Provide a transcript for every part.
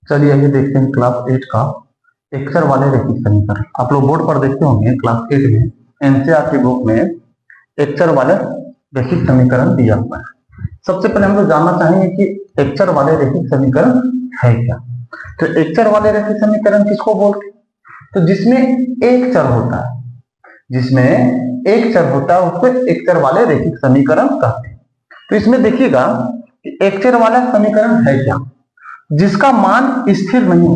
चलिए आइए देखते हैं क्लास 8 का एक्सर वाले रैखिक समीकरण। आप लोग बोर्ड पर देखते होंगे क्लास 8 में एनसीईआरटी की बुक में एक्सर वाले रैखिक समीकरण दिया हुआ है। सबसे पहले हम लोग जानना चाहेंगे कि एक्सर वाले रैखिक समीकरण है क्या। तो एक्सर वाले रैखिक समीकरण किसको बोलते हैं? तो जिसमें एक चर होता है, उसको एक्सर वाले रैखिक समीकरण कहते हैं। तो इसमें देखिएगा कि एक्सर वाला समीकरण है क्या, जिसका मान स्थिर नहीं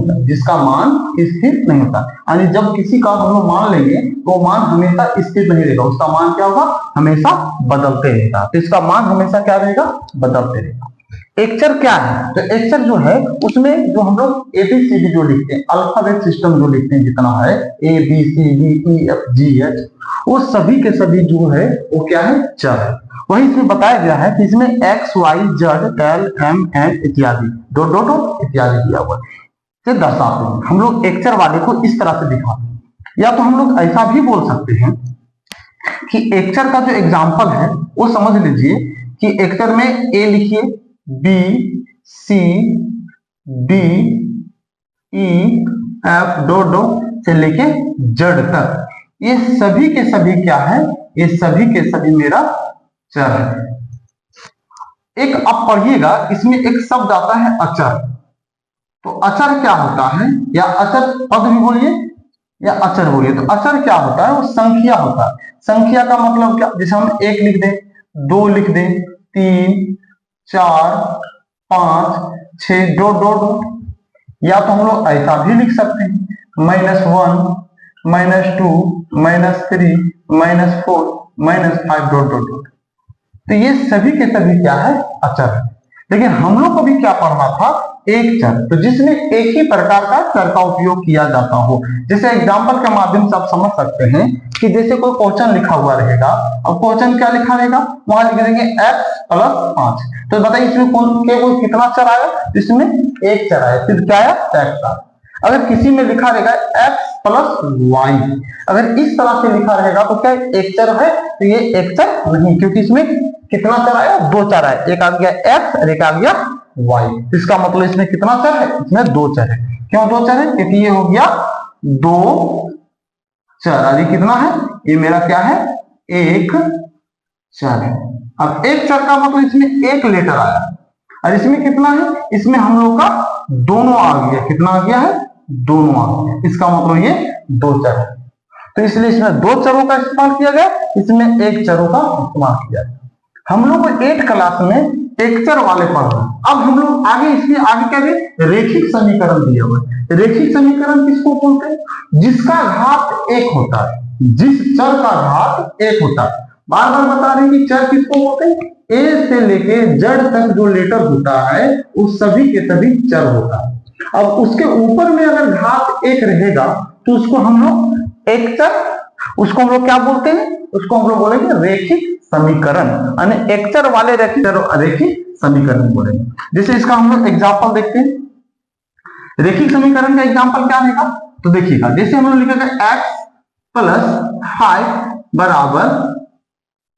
होता, यानी जब किसी का हम लोग मान लेंगे तो मान हमेशा स्थिर नहीं रहेगा, उसका मान क्या होगा, हमेशा बदलते रहेगा। तो इसका मान हमेशा क्या रहेगा, बदलते रहेगा। एक्सर क्या है? तो एक्सर जो है उसमें जो हम लोग एबीसीडी जो लिखते हैं, अल्फाबेट सिस्टम जो लिखते हैं, जितना है A B C D E F G H, वो सभी के सभी जो है वो क्या है, चर है। वही इसमें बताया गया है कि इसमें X Y Z L M N इत्यादि डॉट डॉट डॉट इत्यादि दिया हुआ है, दर्शाते हैं। हम लोग एक्सर वाले को इस तरह से दिखाते हैं, या तो हम लोग ऐसा भी बोल सकते हैं कि एक्सर का जो एग्जाम्पल है वो समझ लीजिए कि एक्सर में ए लिखिए, B C D E F dot dot से लेके जेड तक, ये सभी के सभी क्या है, ये सभी के सभी मेरा चर है। एक अब पढ़िएगा, इसमें एक शब्द आता है अचर। तो अचर क्या होता है, या अचर पद भी बोलिए या अचर बोलिए। तो अचर क्या होता है, वो संख्या होता है। संख्या का मतलब क्या, जैसे हम एक लिख दें, दो लिख दें, तीन चार पांच छह डॉट डॉट डॉट, या तो हम लोग ऐसा भी लिख सकते हैं -1 -2 -3 -4 -5 डॉट डॉट डॉट। तो ये सभी के सभी क्या है, अचर है। लेकिन हम लोग को भी क्या पढ़ना था, एक चर, तो जिसमें एक ही प्रकार का चर का उपयोग किया जाता हो। जैसे एग्जांपल के माध्यम से आप समझ सकते हैं कि जैसे कोई क्वेश्चन लिखा हुआ रहेगा, अब क्वेश्चन क्या लिखा रहेगा, वहां लिख देंगे x + 5। तो बताइए इसमें कोई कितना चर आया, इसमें एक चर आया, फिर क्या आया, x आया। अगर किसी में लिखा रहेगा x + y, अगर इस तरह से लिखा रहेगा तो क्या एक चर है, तो ये एक चर नहीं, क्योंकि इसमें कितना चर आया, दो चर आया, एक आ गया x और एक आ गया y। इसका मतलब इसमें कितना चर है, इसमें दो चर है। क्यों दो चर है, क्योंकि ये हो गया दो चर, अरे कितना है, ये मेरा क्या है, एक चर है। अब एक चर का मतलब इसमें एक लेटर आया, और इसमें कितना है, इसमें हम लोग का दोनों आ गया, कितना आ गया है, दोनों आ गया। इसका मतलब ये दो चर है, तो इसलिए इसमें दो चरों का इस्तेमाल किया गया, इसमें एक चरों का इस्तेमाल किया गया। हम लोग 8 क्लास में एक्सर वाले पढ़ रहे हैं। अब हम लोग आगे इसमें आगे क्या है, रेखिक समीकरण दिया हुआ है। रेखिक समीकरण किसको बोलते हैं, जिसका घात एक होता है, जिस चर का घात एक होता है। बार बार बता रहे हैं कि चर किसको बोलते हैं, ए से लेके जेड तक जो लेटर होता है उस सभी के सभी चर होता है। अब उसके ऊपर में अगर घात एक रहेगा तो उसको हम लोग एक चर, उसको हम लोग क्या बोलते हैं, उसको हम लोग बोलेंगे रेखिक समीकरण, यानी एक्सर वाले रेखिक समीकरण बोलेंगे। जैसे इसका हम लोग एग्जांपल देखते हैं, रेखिक समीकरण का एग्जांपल क्या रहेगा, तो देखिएगा, जैसे हम लोग लिखेंगे x + 5 =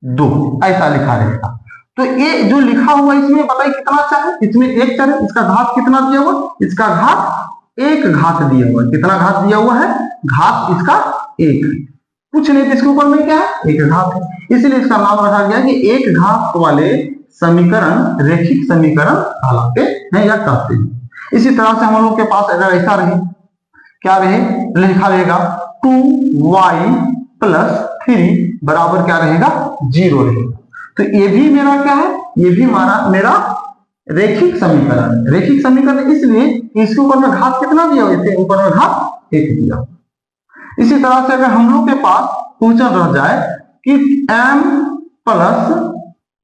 2, ऐसा लिखा रहेगा। तो ये जो लिखा हुआ इसमें बताइए कितना चर है, इसमें एक चर है, इसका घात कितना दिया हुआ, इसका घात एक घात दिया हुआ है। कितना घात दिया हुआ है, घात इसका एक है, कुछ नहीं, इसके ऊपर में क्या है, एक घात है, इसलिए इसका नाम रखा गया कि एक घात वाले समीकरण रेखिक समीकरण कहलाते हैं या कहते हैं। इसी तरह से हम लोग के पास अगर ऐसा रहे, क्या रहे, लिखा रहेगा 2y + 3 बराबर क्या रहेगा, 0 रहेगा। तो ये भी मेरा क्या है, ये भी मेरा रेखिक समीकरण। रेखिक समीकरण इसलिए इसके ऊपर में घात कितना दिया हुआ, इसके ऊपर में घात एक दिया हुआ। इसी तरह से अगर हम लोग के पास क्वेश्चन रह जाए कि m +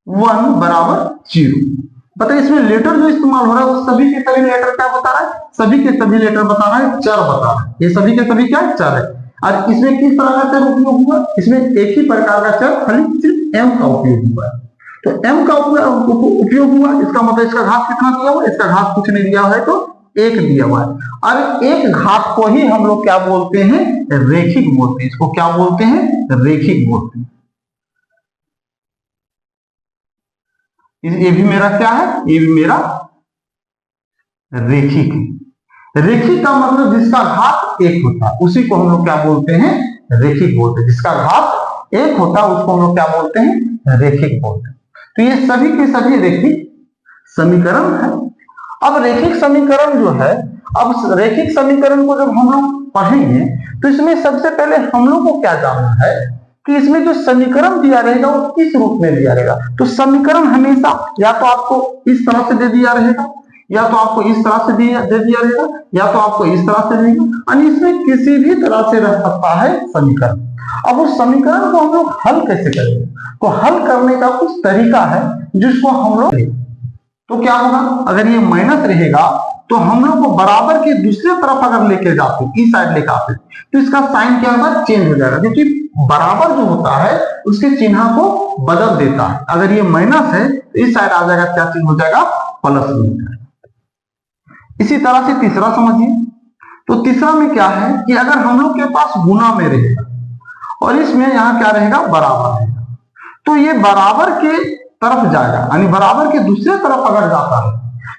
1 = 0, बताइए इसमें लेटर जो इस्तेमाल हो रहा है वो सभी के सभी लेटर क्या बता रहा है, सभी के सभी लेटर बता रहा है, चर बता रहा है। ये सभी के सभी क्या चर है। और इसमें किस तरह का चर उपयोग हुआ, इसमें एक ही प्रकार का चर, खाली सिर्फ m का उपयोग हुआ है। तो m का उपयोग हुआ, इसका मतलब इसका घात कितना दिया हुआ, इसका घात कुछ नहीं दिया हुआ है, तो एक दिया हुआ है। और एक घात को ही हम लोग क्या बोलते हैं, रेखिक बोलते हैं। इसको क्या बोलते हैं, रेखिक बोलते हैं। ये भी मेरा क्या है, ये भी मेरा रेखिक है। रेखिक का मतलब जिसका घात एक होता है उसी को हम लोग क्या बोलते हैं, रेखिक बोलते हैं। जिसका घात एक होता है उसको हम लोग क्या बोलते हैं, रेखिक बोलते हैं। तो ये सभी के सभी रेखिक समीकरण है। अब रेखिक समीकरण जो है, अब रेखिक समीकरण को जब हम लोग पढ़ेंगे तो इसमें सबसे पहले हम लोग को क्या जानना है कि इसमें जो समीकरण दिया रहेगा वो किस रूप में दिया रहेगा। तो समीकरण हमेशा या तो आपको इस तरह से दे दिया रहेगा, या तो आपको इस तरह से दे दिया रहेगा, या तो आपको इस तरह से देगा, यानी इसमें किसी भी तरह से रह सकता है समीकरण। अब उस समीकरण को हम लोग हल कैसे करेंगे, तो हल करने का कुछ तरीका है जिसको हम लोग, तो क्या होगा, अगर ये माइनस रहेगा तो हम लोग को बराबर के दूसरे तरफ अगर लेके जाते, इस साइड लेके आते, तो इसका साइन क्या होगा, चेंज हो जाएगा, क्योंकि बराबर जो होता है उसके चिन्ह को बदल देता है। अगर ये माइनस है तो इस साइड आ जाएगा, क्या चीज हो जाएगा, प्लस हो जाएगा। इसी तरह से तीसरा समझिए, तो तीसरा में क्या है कि अगर हम लोग के पास गुना में रहेगा और इसमें यहां क्या रहेगा, बराबर रहेगा, तो ये बराबर के तरफ जाएगा, यानी बराबर के दूसरे तरफ अगर जाता है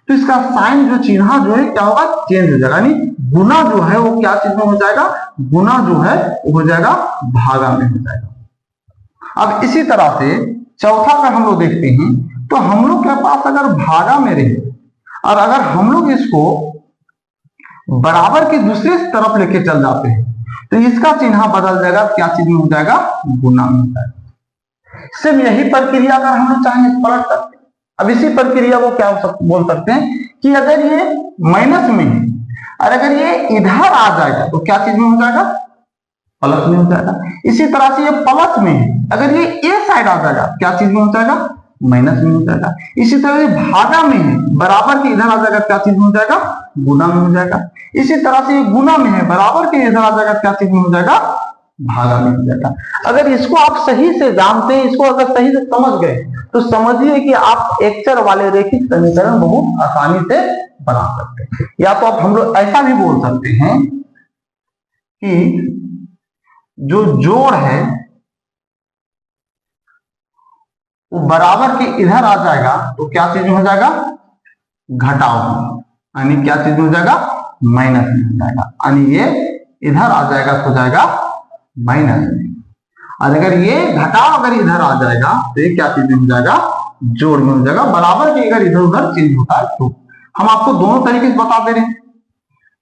तो इसका साइन जो चिन्ह जो है क्या होगा, चेंज हो जाएगा, यानी गुना जो है वो क्या चीज में हो जाएगा, गुना जो है वो हो जाएगा भागा में हो जाएगा। अब इसी तरह से चौथा का हम लोग देखते हैं, तो हम लोग के पास अगर भागा में रहे और अगर हम लोग इसको बराबर के दूसरे तरफ लेके चल जाते हैं तो इसका चिन्ह बदल जाएगा, क्या चीज में हो जाएगा, गुना में हो जाएगा। सिर्फ यही प्रक्रिया अगर हम लोग चाहेंगे पलट सकते हैं। अब इसी प्रक्रिया को क्या बोल सकते हैं कि अगर ये माइनस में है और अगर ये इधर आ जाएगा तो क्या चीज में हो जाएगा, प्लस में हो जाएगा। इसी तरह से ये प्लस में है, अगर ये ए साइड आ जाएगा क्या चीज में हो जाएगा, माइनस में हो जाएगा। इसी तरह ये भागा में है, बराबर के इधर आ जाएगा, क्या चीज में हो जाएगा, गुना में हो जाएगा। इसी तरह से ये गुना में है, बराबर के इधर आ जाएगा, क्या चीज में हो जाएगा, भागा में हो जाएगा। अगर इसको आप सही से जानते हैं, इसको अगर सही से समझ गए तो समझिए कि आप एक चर वाले रेखिक समीकरण बहुत आसानी से बना सकते हैं। या तो आप हम लोग ऐसा भी बोल सकते हैं कि जो जोड़ है वो बराबर के इधर आ जाएगा तो क्या चीज में हो जाएगा, घटाव, यानी क्या चीज में हो जाएगा, माइनस में हो जाएगा, यानी ये इधर आ जाएगा तो जाएगा माइनस में। और अगर ये घटाव अगर इधर आ जाएगा तो ये क्या चीज में हो जाएगा, जोड़ में हो जाएगा। बराबर के अगर इधर उधर चेंज होता है तो हम आपको दोनों तरीके से बता दे रहे हैं।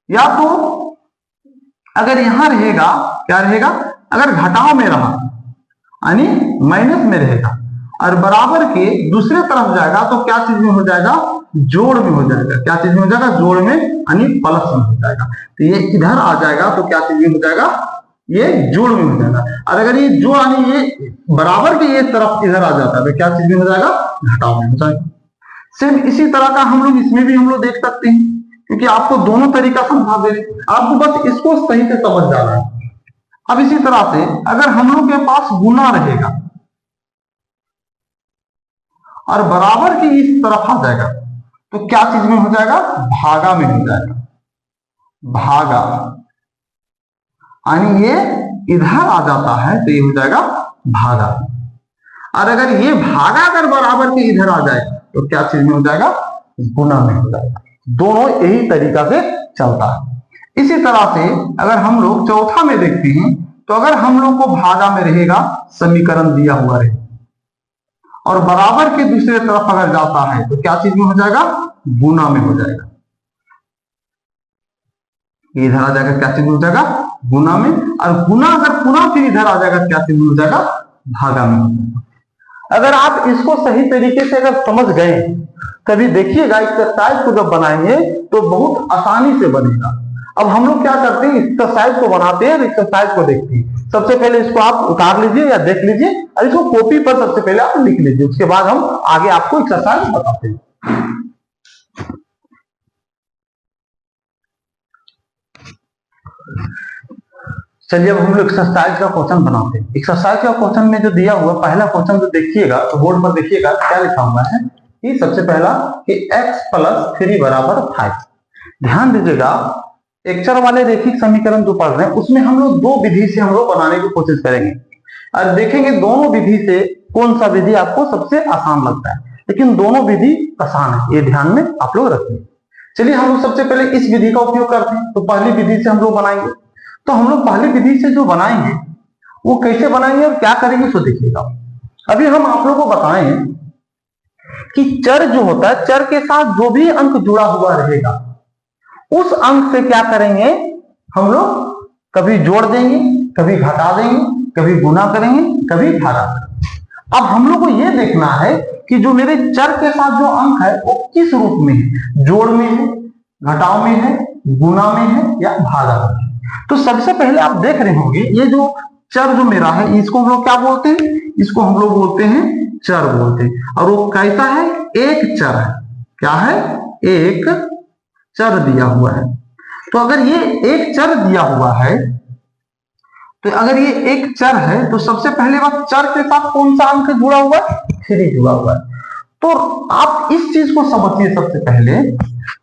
या तो अगर यहां रहेगा, क्या रहेगा, अगर घटाव में रहा यानी माइनस में रहेगा और बराबर के दूसरे तरफ जाएगा तो क्या चीज में हो जाएगा, जोड़ में हो जाएगा। क्या चीज में हो जाएगा, जोड़ में, यानी प्लस में हो जाएगा। तो ये इधर आ जाएगा तो क्या चीज में हो जाएगा, ये जोड़ में हो जाएगा। और अगर ये जोड़ यानी ये बराबर के ये तरफ इधर आ जाता है तो क्या चीज में हो जाएगा, घटाव में हो जाएगा। सेम इसी तरह का हम लोग इसमें भी हम लोग देख सकते हैं, क्योंकि आपको दोनों तरीका समझा दे, आपको बस इसको सही से समझ जाना है। अब इसी तरह से अगर हम लोग के पास गुना रहेगा और बराबर की इस तरफ आ जाएगा तो क्या चीज में हो जाएगा, भागा में हो जाएगा, भागा, यानी ये इधर आ जाता है तो ये हो जाएगा भागा। और अगर ये भागा अगर बराबर के इधर आ जाए तो क्या चीज में हो जाएगा, गुना में हो जाएगा। दोनों यही तरीका से चलता है। इसी तरह से अगर हम लोग चौथा में देखते हैं, तो अगर हम लोग को भागा में रहेगा, समीकरण दिया हुआ रहे और बराबर के दूसरे तरफ अगर जाता है तो क्या चीज में हो जाएगा, गुना में हो जाएगा। इधर आ जाएगा, क्या चीज में हो जाएगा, गुना में। और गुना अगर पुनः फिर इधर आ जाएगा, क्या चीज में हो जाएगा, भागा में हो जाएगा। अगर आप इसको सही तरीके से अगर समझ गए, कभी देखिएगा एक्सरसाइज को जब बनाएंगे तो बहुत आसानी से बनेगा। अब हम लोग क्या करते हैं, एक्सरसाइज को बनाते हैं, एक्सरसाइज को देखते हैं। सबसे पहले इसको आप उतार लीजिए या देख लीजिए और इसको कॉपी पर सबसे पहले आप लिख लीजिए, उसके बाद हम आगे आपको एक्सरसाइज बताते हैं। चलिए अब हम लोग एक्सरसाइज का क्वेश्चन बनाते हैं। एक्सरसाइज का क्वेश्चन में जो दिया हुआ पहला क्वेश्चन जो देखिएगा तो बोर्ड पर देखिएगा क्या लिखा हुआ है कि सबसे पहला कि x + 3 = 5। ध्यान दीजिएगा, एक चर वाले रेखिक समीकरण जो पढ़ रहे हैं उसमें हम लोग दो विधि से हम लोग बनाने की कोशिश करेंगे और देखेंगे दोनों विधि से कौन सा विधि आपको सबसे आसान लगता है। लेकिन दोनों विधि आसान है, ये ध्यान में आप लोग रखिए। चलिए हम लोग सबसे पहले इस विधि का उपयोग करते हैं। तो पहली विधि से हम लोग बनाएंगे। तो हम लोग पहली विधि से जो बनाएंगे वो कैसे बनाएंगे और क्या करेंगे सो देखिएगा। अभी हम आप लोगों को बताएं कि चर जो होता है, चर के साथ जो भी अंक जुड़ा हुआ रहेगा उस अंक से क्या करेंगे हम लोग, कभी जोड़ देंगे, कभी घटा देंगे, कभी गुना करेंगे, कभी भागा करेंगे। अब हम लोग को यह देखना है कि जो मेरे चर के साथ जो अंक है वो किस रूप में है, जोड़ में है, घटाव में है, गुना में है या भागा में है। तो सबसे पहले आप देख रहे होंगे ये जो चर जो मेरा है इसको हम लोग क्या बोलते हैं, इसको हम लोग बोलते हैं चर बोलते हैं। और वो कैसा है, एक चर है। क्या है, एक चर दिया हुआ है। तो अगर ये एक चर दिया हुआ है, तो अगर ये एक चर है तो सबसे पहले बात चर के साथ कौन सा अंक जुड़ा हुआ है, 3 जुड़ा हुआ है। तो आप इस चीज को समझिए सबसे पहले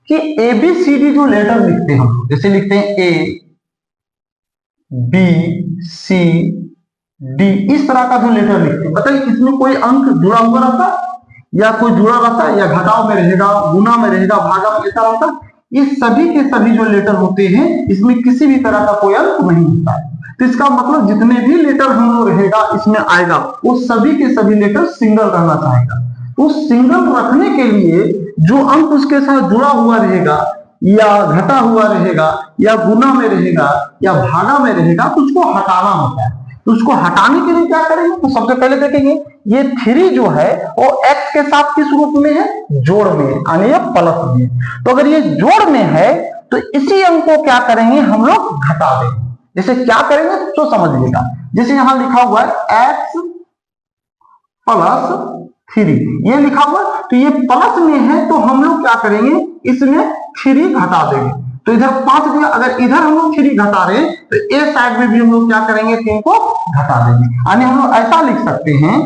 कि ABCD जो लेटर लिखते हैं हम लोग, जैसे लिखते हैं A B C D, इस तरह का जो लेटर लिखते हैं, बताइए इसमें कोई अंक जुड़ा हुआ रहता या कोई जुड़ा रहता या घटाव में रहेगा, गुना में रहेगा, भागा में ऐसा रहता। ये सभी के सभी जो लेटर होते हैं इसमें किसी भी तरह का कोई अंक नहीं होता है। तो इसका मतलब जितने भी लेटर हम लोग रहेगा इसमें आएगा वो सभी के सभी लेटर सिंगल रहना चाहेगा। तो सिंगल रखने के लिए जो अंक उसके साथ जुड़ा हुआ रहेगा या घटा हुआ रहेगा या गुना में रहेगा या भागा में रहेगा तो उसको हटाना होता है। तो उसको हटाने के लिए क्या करेंगे, तो सबसे पहले देखेंगे ये 3 जो है वो x के साथ किस रूप में है, जोड़ में, यानी ये प्लस में। तो अगर ये जोड़ में है तो इसी अंक को क्या करेंगे हम लोग घटा देंगे। जैसे क्या करेंगे तो समझिएगा, जैसे यहां लिखा हुआ है x प्लस 3 ये लिखा हुआ, तो ये प्लस में है तो हम लोग क्या करेंगे इसमें 3 घटा देंगे। तो इधर 5 दिया, अगर इधर हम लोग 3 घटा रहे हैं तो ए साइड में भी हम लोग क्या करेंगे 3 को घटा देंगे। यानी हम लोग ऐसा लिख सकते हैं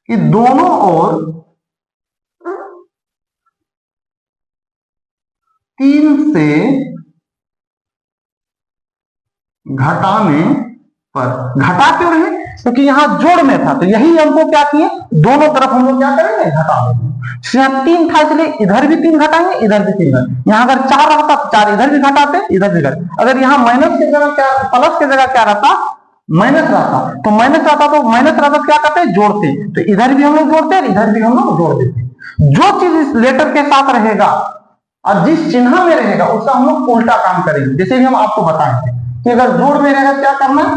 कि दोनों ओर 3 से घटाने पर, घटा क्यों रहे क्योंकि यहां जोड़ में था, तो यही हमको क्या किए दोनों तरफ हम लोग क्या करेंगे घटा देंगे। यहाँ 3 था इसलिए इधर भी 3 घटाएंगे, इधर भी 3 घटाएंगे। यहाँ अगर 4 रहता तो 4 इधर भी घटाते, इधर भी घटाते। अगर यहाँ माइनस की जगह क्या, प्लस की जगह क्या रहता, माइनस रहता, तो माइनस रहता तो माइनस रहता तो क्या करते जोड़ते, तो इधर भी हम लोग जोड़ते इधर भी हम लोग जोड़ देते। जो चीज इस लेटर के साथ रहेगा और जिस चिन्ह में रहेगा उसका हम लोग उल्टा काम करेंगे। जैसे भी हम आपको बताएंगे कि अगर जोड़ में रहेगा क्या करना है,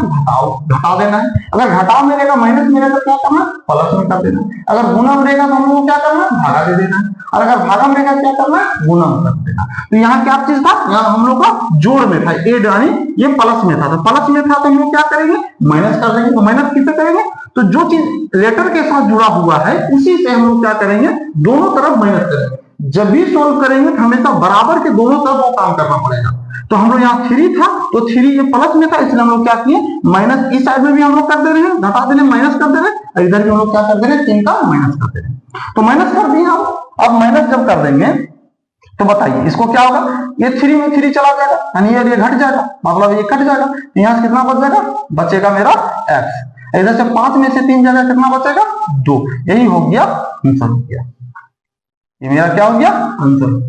घटा देना है। अगर घटाव में रहेगा माइनस में रहेगा क्या करना है, प्लस में कर देना है। अगर गुना में रहेगा तो हम लोग क्या करना है, भागा दे देना है। और अगर भागा में रहेगा क्या करना है, गुना में कर देना। तो यहाँ क्या चीज था, यहाँ हम लोग का जोड़ में था, ए यानी ये प्लस में था, तो प्लस में था तो हम लोग क्या करेंगे माइनस कर देंगे। तो माइनस किससे करेंगे, तो जो चीज लेटर के साथ जुड़ा हुआ है उसी से हम लोग क्या करेंगे दोनों तरफ माइनस करेंगे। जब भी सोल्व करेंगे तो हमेशा बराबर के दोनों तरफ वो काम करना पड़ेगा। तो हम लोग यहाँ 3 था तो 3 ये प्लस में था इसलिए हम लोग क्या किए माइनस, इस साइड में भी हम लोग कर दे रहे हैं, घटा दे रहे हैं, माइनस कर दे रहे हैं, और इधर भी हम लोग क्या कर दे रहे हैं 3 का माइनस कर दे रहे हैं। तो माइनस कर दिए हम। अब माइनस जब कर देंगे तो बताइए इसको क्या होगा, ये 3 में 3 चला जाएगा यानी ये घट जाएगा, मतलब ये कट जाएगा। तो यहाँ से कितना बच जाएगा, बचेगा मेरा x। इधर से 5 में से 3 जाएगा, कितना बचेगा 2। यही हो गया आंसर हो गया, ये मेरा क्या हो गया आंसर हो गया।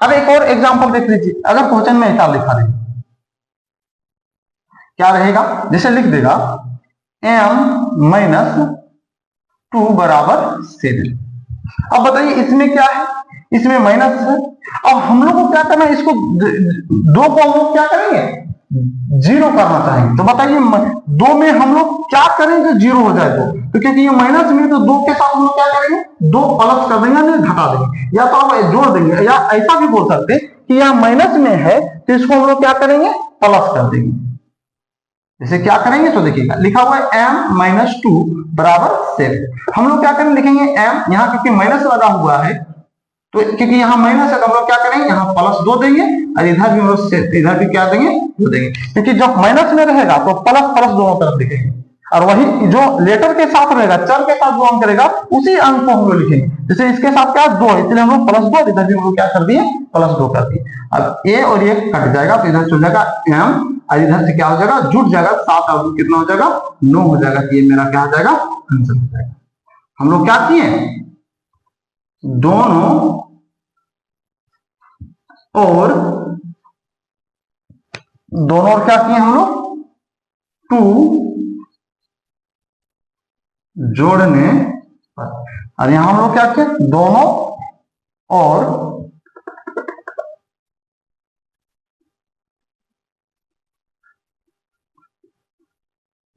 अब एक और एग्जांपल देख लीजिए, अगर क्वेश्चन में ऐसा लिखा रहे क्या रहेगा, जैसे लिख देगा m-2 बराबर 7। अब बताइए इसमें क्या है, इसमें माइनस है। अब हम लोग को क्या करना है, इसको 2 को हम लोग क्या करेंगे 0 करना चाहेंगे। तो बताइए 2 में हम लोग क्या करेंगे 0 हो जाए तो क्योंकि ये माइनस में तो 2 के साथ हम लोग क्या करेंगे 2 प्लस कर देंगे या घटा देंगे, या तो हम जोड़ देंगे, या ऐसा भी बोल सकते कि यह माइनस में है तो इसको हम लोग क्या करेंगे प्लस कर देंगे। जैसे क्या करेंगे तो देखिएगा लिखा हुआ है m-2 बराबर 7। हम लोग क्या करेंगे लिखेंगे m, यहाँ क्योंकि माइनस लगा हुआ है तो क्योंकि यहाँ माइनस है तो हम लोग क्या करेंगे यहाँ प्लस 2 देंगे, और इधर भी हम लोग इधर भी क्या देंगे 2 देंगे, क्योंकि जब माइनस में रहेगा तो प्लस प्लस दोनों तरफ लिखेंगे। और वही जो लेटर के साथ रहेगा, चर के साथ जो अंक रहेगा उसी अंक को हम लोग लिखेंगे। जैसे इसके साथ क्या 2 इसलिए हम लोग प्लस 2, इधर भी हम लोग क्या कर दिए प्लस 2 कर दिए। अब ए और ये कट जाएगा तो इधर चल जाएगा m, और इधर से क्या हो जाएगा जुट जाएगा 7 और कितना हो जाएगा 9 हो जाएगा। ये मेरा क्या हो जाएगा आंसर हो जाएगा। हम लोग क्या किए दोनों और दोनों और क्या किए हम लोग, 2 जोड़ने पर। और यहां हम लोग क्या किए, दोनों और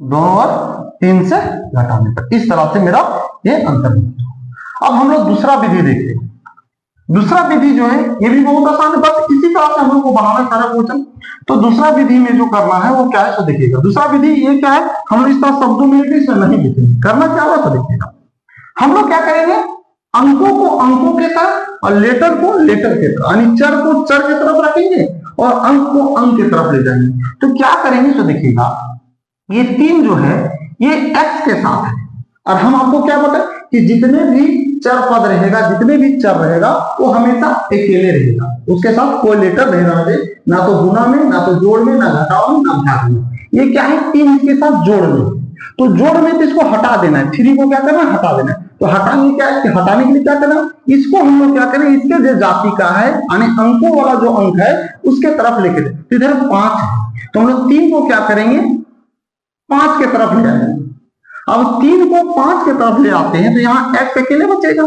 दोनों और 3 से घटाने पर। इस तरह से मेरा ये अंतर है। अब हम लोग दूसरा विधि देखते हैं। दूसरा विधि जो है ये भी बहुत आसान है, बस इसी तरह से हम लोग को बनाना है सारा क्वेश्चन। तो दूसरा विधि में जो करना है वो क्या है, तो देखिएगा। दूसरा विधि ये क्या है, हम लोग इस तरह शब्दों में इसमें नहीं लिखेंगे, करना क्या होगा तो देखिएगा। हम लोग क्या करेंगे, अंकों को अंकों के तरफ और लेटर को लेटर के तरफ, यानी चर को चर के तरफ रखेंगे और अंक को अंक की तरफ ले जाएंगे। तो क्या करेंगे तो देखिएगा, ये 3 जो है ये x के साथ है, और हम आपको क्या बताएं कि जितने भी चर पद रहेगा, जितने भी चर रहेगा वो हमेशा अकेले रहेगा, उसके साथ कोई लेटर नहीं रहना चाहिए, ना तो गुना में, ना तो जोड़ में, ना घटाव में, ना भाग में। ये क्या है, 3 इसके साथ जोड़ में। तो जोड़ में तो इसको हटा देना है, 3 को क्या करना है, हटा देना है। तो हटाने क्या है, हटाने के लिए क्या करना है, इसको हम लोग क्या करें, इसके जो जाति का है यानी अंकों वाला जो अंक है उसके तरफ लेके दे। तो इधर 5 है, तो हम लोग 3 को क्या करेंगे, 5 के तरफ ले आएंगे। अब 3 को 5 के तरफ ले आते हैं तो यहाँ x अकेले बचेगा।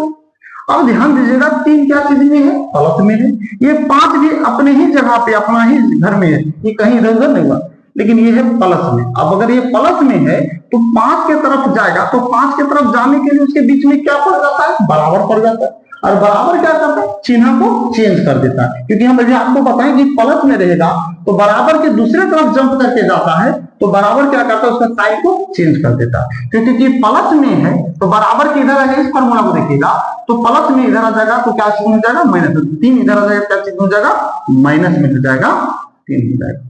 अब ध्यान दीजिएगा 3 क्या चीज में है, प्लस में है। ये 5 भी अपने ही जगह पे, अपना ही घर में है, ये कहीं इधर उधर नहीं हुआ, लेकिन ये है प्लस में। अब अगर ये प्लस में है तो 5 के तरफ जाएगा, तो 5 के तरफ जाने के लिए उसके बीच में क्या पड़ जाता है, बराबर पड़ जाता है। और बराबर क्या करता है, चिन्ह को चेंज कर देता है। क्योंकि हम यदि आपको बताएं कि प्लस में रहेगा तो बराबर के दूसरे तरफ जंप करके जाता है, तो बराबर क्या करता है, उसका साइन को चेंज कर देता है। क्योंकि प्लस में है तो बराबर के इधर आएगा, इस फॉर्मूला को देखिएगा तो प्लस में इधर आ जाएगा तो क्या चीज हो जाएगा, माइनस। 3 इधर आ जाएगा, क्या चीज हो जाएगा, माइनस में हो जाएगा, 3 हो जाएगा।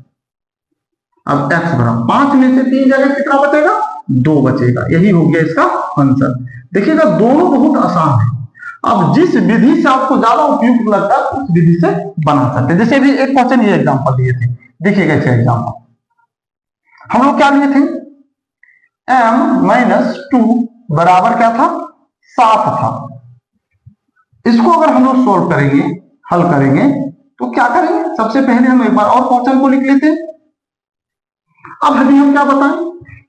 अब x बराबर 5 में से 3 जाएगा, कितना बचेगा, 2 बचेगा। यही हो गया इसका आंसर। देखिएगा दोनों बहुत आसान है। अब जिस विधि से आपको ज्यादा उपयुक्त लगता है उस विधि से बना सकते हैं। जैसे अभी एक क्वेश्चन ये एग्जांपल दिए थे, देखिएगा इसे एग्जांपल हम लोग क्या लिए थे, m-2 बराबर क्या था, 7 था। इसको अगर हम लोग सोल्व करेंगे, हल करेंगे, तो क्या करेंगे, सबसे पहले हम एक बार और क्वेश्चन को लिख लेते हैं। अब अभी हम क्या बताएं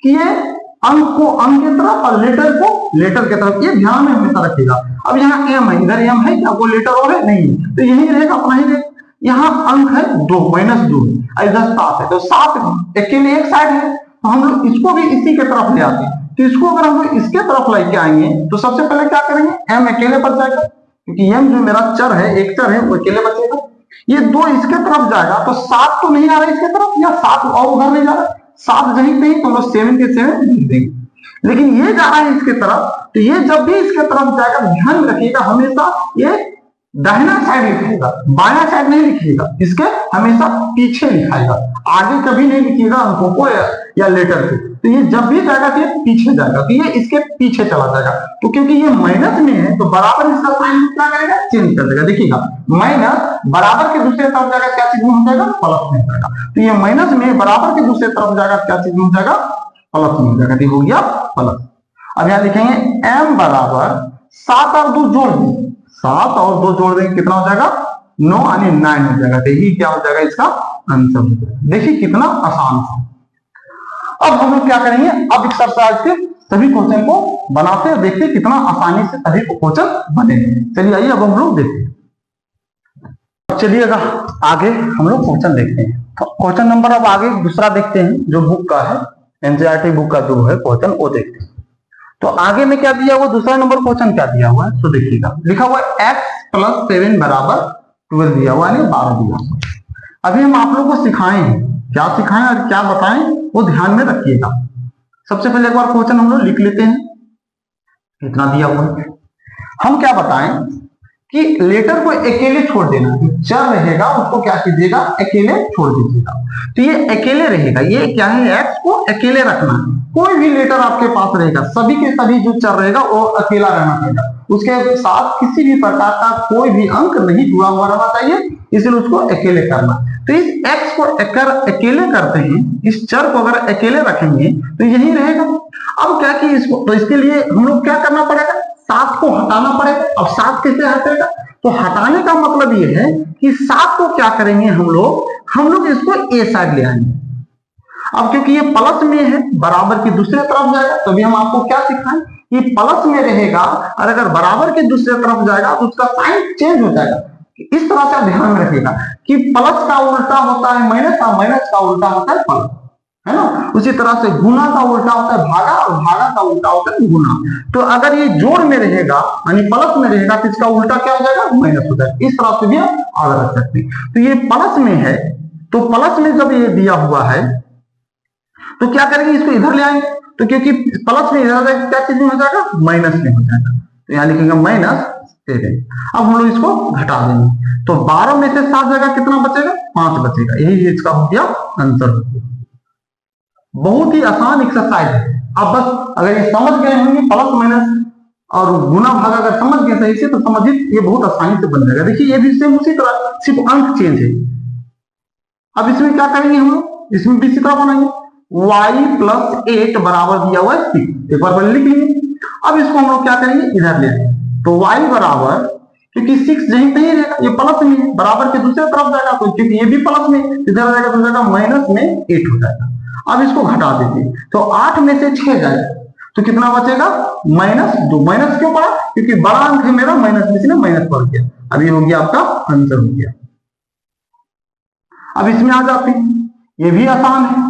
कि ये अंक को अंक की तरफ और लेटर को लेटर की तरफ, ये ध्यान में हमेशा रखिएगा। अब यहाँ m है, इधर m है क्या, वो लेटर और है नहीं, तो यही रहेगा, अपना ही रहेगा। यहाँ अंक है 2, -2, इधर 7 है, तो 7 अकेले एक साइड है, तो हम लोग इसको भी इसी के तरफ ले आते हैं। तो इसको अगर हम लोग इसके तरफ लेके आएंगे तो सबसे पहले क्या करेंगे, m अकेले बच जाएगा, क्योंकि m जो मेरा चर है, एक चर है, वो अकेले बचेगा। ये 2 इसके तरफ जाएगा तो 7 तो नहीं आ रहा है इसके तरफ, या 7 और उधर नहीं जा रहा है, 7 जहीं पे ही तो हम लोग 7 के 7 लिख देंगे। लेकिन ये जा रहा है इसके तरफ, तो ये जब भी इसके तरफ जाएगा ध्यान रखिएगा हमेशा ये दाहिना साइड लिखिएगा, बायां साइड नहीं लिखिएगा, इसके हमेशा पीछे लिखाएगा, आगे कभी नहीं लिखिएगा अंकों को या लेटर को। तो ये जब भी जाएगा तो ये पीछे जाएगा, तो ये इसके पीछे चला जाएगा। तो क्योंकि ये माइनस में है तो बराबर इसका साइन क्या करेगा, चेंज कर देगा। देखिएगा माइनस बराबर के दूसरे तरफ जाएगा, क्या चीज में हो जाएगा, प्लस में हो जाएगा। तो ये माइनस में बराबर के दूसरे तरफ जाएगा, क्या चीज में हो जाएगा, प्लस में हो जाएगा। हो गया प्लस। अब यहां लिखेंगे m बराबर 7 और 2 जोड़ देंगे, 7 और 2 जोड़ देंगे, कितना हो जाएगा, 9 यानी 9 हो जाएगा। तो यही क्या हो जाएगा, इसका आंसर हो जाएगा। देखिए कितना आसान था। अब हम लोग क्या करेंगे, अब एक्सरसाइज के सभी क्वेश्चन को बनाते हैं, देखते हैं कितना आसानी से सभी क्वेश्चन बने। चलिए आइए अब हम लोग देखते हैं। चलिएगा आगे हम लोग क्वेश्चन देखते हैं। क्वेश्चन नंबर अब आगे दूसरा देखते हैं, जो बुक का है, एनसीईआरटी बुक का जो है क्वेश्चन वो देखते हैं। तो आगे में क्या दिया हुआ, दूसरा नंबर क्वेश्चन क्या दिया हुआ है, तो देखिएगा लिखा हुआ है x + 7 बराबर 12 दिया हुआ है, 12 दिया हुआ है। अभी हम आप लोगों को सिखाएं, क्या सिखाएं और क्या बताएं वो ध्यान में रखिएगा। सबसे पहले एक बार क्वेश्चन हम लोग लिख लेते हैं, कितना दिया हुआ है। हम क्या बताएं कि लेटर को अकेले छोड़ देना, चर रहेगा उसको क्या कीजिएगा, अकेले छोड़ दीजिएगा। तो ये अकेले रहेगा, ये क्या है, x को अकेले रखना है। कोई भी लेटर आपके पास रहेगा, सभी के सभी जो चर रहेगा वो अकेला रहना चाहिए, उसके साथ किसी भी प्रकार का कोई भी अंक नहीं जुड़ा हुआ रहना चाहिए, इसलिए उसको अकेले करना। तो इस x को अकेले करते हैं, इस चर को अगर अकेले रखेंगे तो यही रहेगा। अब क्या कि इसको, तो इसके लिए हम लोग क्या करना पड़ेगा, 7 को हटाना पड़ेगा। अब 7 कैसे हटेगा? तो हटाने का मतलब ये है कि 7 को क्या करेंगे हम लोग इसको ए साइड ले आएंगे। अब क्योंकि ये प्लस में है, बराबर की दूसरे तरफ जाएगा, तो अभी हम आपको क्या सिखाएं कि प्लस में रहेगा और अगर बराबर के दूसरे तरफ जाएगा तो उसका साइन चेंज हो जाएगा। इस तरह से आप ध्यान में रखिएगा कि प्लस का उल्टा होता है माइनस और माइनस का उल्टा होता है प्लस, है ना। उसी तरह से गुना का उल्टा होता है भागा और भागा का उल्टा होता है गुना। तो अगर ये जोड़ में रहेगा यानी प्लस में रहेगा तो इसका उल्टा क्या हो जाएगा? माइनस हो जाएगा। इस तरह से भी आप याद रख सकते हैं। तो ये प्लस में है, तो प्लस में जब ये दिया हुआ है तो क्या करेंगे? इसको इधर ले आएंगे, तो क्योंकि प्लस में इधर आ जाएगा, क्या चीज में हो जाएगा? माइनस में हो जाएगा। तो यहां लिखेंगे माइनस 7। अब हम लोग इसको घटा देंगे, तो 12 में से 7 जगह कितना बचेगा? 5 बचेगा। यही इसका हो गया आंसर। बहुत ही आसान एक्सरसाइज है। अब बस अगर ये समझ गए होंगे प्लस माइनस और गुना भागा अगर समझ गए सही से तो समझिए ये बहुत आसानी से बन जाएगा। देखिए ये भी सेम उसी तरह, सिर्फ अंक चेंज है। अब इसमें क्या करेंगे हम लोग? इसमें भी इसी तरह बनाएंगे। y + 8 बराबर दिया हुआ है 6। एक बार पहले लिख लीजिए। अब इसको हम लोग क्या करेंगे? इधर ले आएंगे, तो y बराबर, क्योंकि 6 यहीं पे ही रहेगा, ये प्लस में है, बराबर के दूसरे तरफ जाएगा, तो क्योंकि ये भी प्लस में इधर जाएगा तो जाएगा माइनस में 8 हो जाएगा। अब इसको घटा दीजिए, तो 8 में से 6 जाएगा तो कितना बचेगा? -2। माइनस क्यों पड़ा? क्योंकि बड़ा अंक है मेरा, माइनस में से माइनस पड़ गया। अब ये हो गया आपका आंसर हो गया। अब इसमें आ जाते हैं, ये भी आसान है।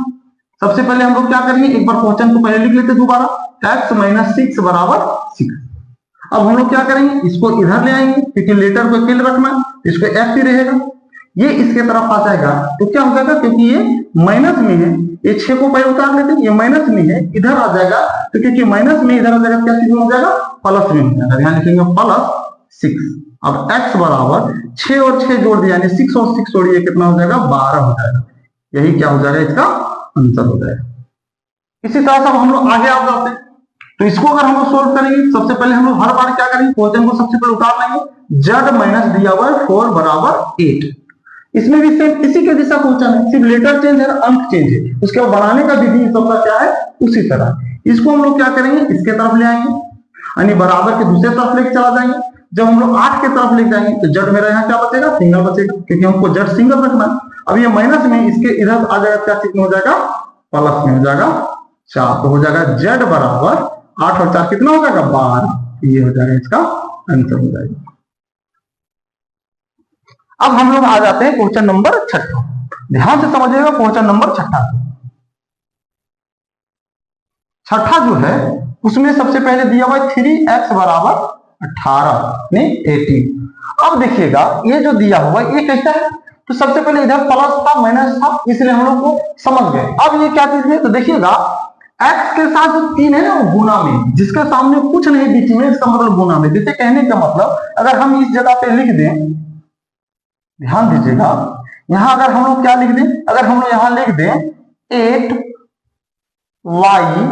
सबसे पहले हम लोग क्या करेंगे? एक बार क्वेश्चन को पहले लिख लेते दोबारा। x - 6 बराबर 6। अब हम लोग क्या करेंगे? इसको इधर ले आएंगे, क्योंकि लेटर को अकेले रखना, इसको x ही रहेगा। ये इसके तरफ आ जाएगा तो क्या हो जाएगा? क्योंकि ये माइनस में है, ये 6 को पहले उतार लेते हैं, ये माइनस में है, इधर आ जाएगा, तो क्योंकि माइनस में इधर आ जाएगा, क्या चीज में हो जाएगा? प्लस में हो जाएगा। यहाँ लिखेंगे +6। अब x बराबर 6 और 6 जोड़ दिया, यानी 6 और 6 जोड़िए, कितना हो जाएगा? 12 हो जाएगा। यही क्या हो जाएगा? इसका आंसर हो जाएगा। इसी तरह से हम लोग आगे आ जाते हैं। तो इसको अगर हम लोग सोल्व करेंगे, सबसे पहले हम लोग हर बार क्या करेंगे? क्वेश्चन को सबसे पहले उतार लेंगे। z माइनस दिया हुआ है 4 बराबर 8। इसमें भी सेम इसी के जैसा क्वेश्चन है, सिर्फ लेटर चेंज है, अंक चेंज है। उसके बाद बनाने का विधि सबका क्या है? उसी तरह। इसको हम लोग क्या करेंगे? इसके तरफ ले आएंगे, यानी बराबर के दूसरे तरफ लेके चला जाएंगे। जब हम लोग 8 के तरफ ले जाएंगे तो z मेरा यहाँ क्या बचेगा? सिंगल बचेगा, क्योंकि हमको z सिंगल रखना है। अब ये माइनस में इसके इधर आ जाएगा, क्या चीज में हो जाएगा? प्लस में हो जाएगा 4। तो हो जाएगा z बराबर 8 और 4 कितना हो जाएगा? 12। ये हो जाएगा इसका आंसर हो जाएगा। अब हम लोग आ जाते हैं क्वेश्चन नंबर 6। ध्यान से समझिएगा, क्वेश्चन नंबर 6 जो है उसमें सबसे पहले दिया हुआ है 3x बराबर 18 ने 18। अब देखिएगा ये जो दिया हुआ ये कैसा है? तो सबसे पहले इधर प्लस था, माइनस था, इसलिए हम लोग को समझ गए। अब ये क्या चीज है? तो देखिएगा x के साथ जो 3 है ना वो गुना में, जिसके सामने कुछ नहीं बीच में, इसका मतलब गुना में। जैसे कहने का मतलब अगर हम इस जगह पे लिख दें, ध्यान दीजिएगा, यहां अगर हम लोग क्या लिख दें? अगर हम लोग यहां लिख दें 8y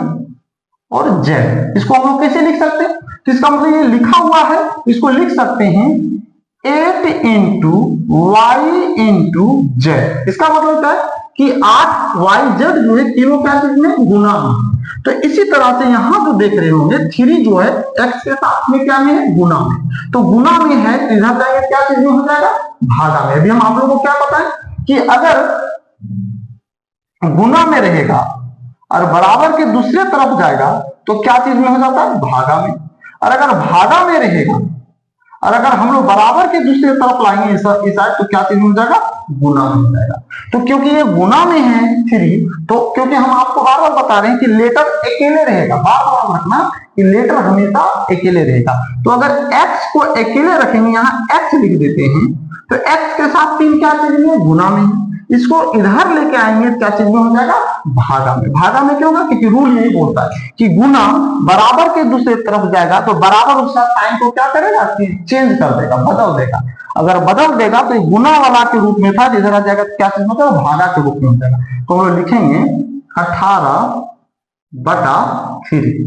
और z, इसको हम लोग कैसे लिख सकते हैं? तो इसका मतलब ये लिखा हुआ है, इसको लिख सकते हैं 8 × y × z। इसका मतलब क्या है कि 8y z जो है तीनों क्या चीज में? गुना में। तो इसी तरह से यहां जो देख रहे होंगे 3 जो है x के साथ में क्या में है? गुना में। तो गुना में है, इधर जाएंगे क्या चीज में हो जाएगा? भागा में। अभी हम आप लोगों को क्या पता है कि अगर गुना में रहेगा और बराबर के दूसरे तरफ जाएगा तो क्या चीज में हो जाता है? भागा में। और अगर भागा में रहेगा और अगर हम लोग बराबर के दूसरे तरफ लाएंगे इस साइड तो क्या चीज हो जाएगा? गुना में हो जाएगा। तो क्योंकि ये गुना में है 3, तो क्योंकि हम आपको बार बार बता रहे हैं कि लेटर अकेले रहेगा, बार बार रखना कि लेटर हमेशा अकेले रहेगा। तो अगर x को अकेले रखेंगे, यहाँ x लिख देते हैं, तो x के साथ 3 क्या चीज में? गुना में। इसको इधर लेके आएंगे क्या चीज में हो जाएगा? भागा में। भागा में क्यों होगा? क्योंकि रूल यही बोलता है कि गुना बराबर के दूसरे तरफ जाएगा तो बराबर उसका साइन को क्या करेगा? चेंज कर देगा, बदल देगा। अगर बदल देगा तो गुना वाला के रूप में था, इधर आ जाएगा तो क्या चीज होगा? भागा के रूप में हो जाएगा। तो हम लोग लिखेंगे 18/3,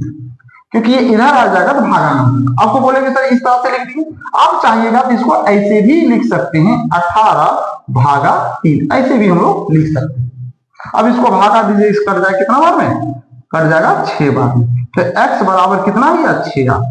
क्योंकि ये इधर आ जाएगा तो भागा में होगा। आपको बोलेंगे सर इस तरह से लिख दीजिए, आप चाहिएगा तो इसको ऐसे भी लिख सकते हैं 18/3, ऐसे भी हम लोग लिख सकते हैं। अब इसको भागा दीजिए, इस कर जाए कितना बार में? कर जाएगा 6 बार में। तो x बराबर कितना है? 6।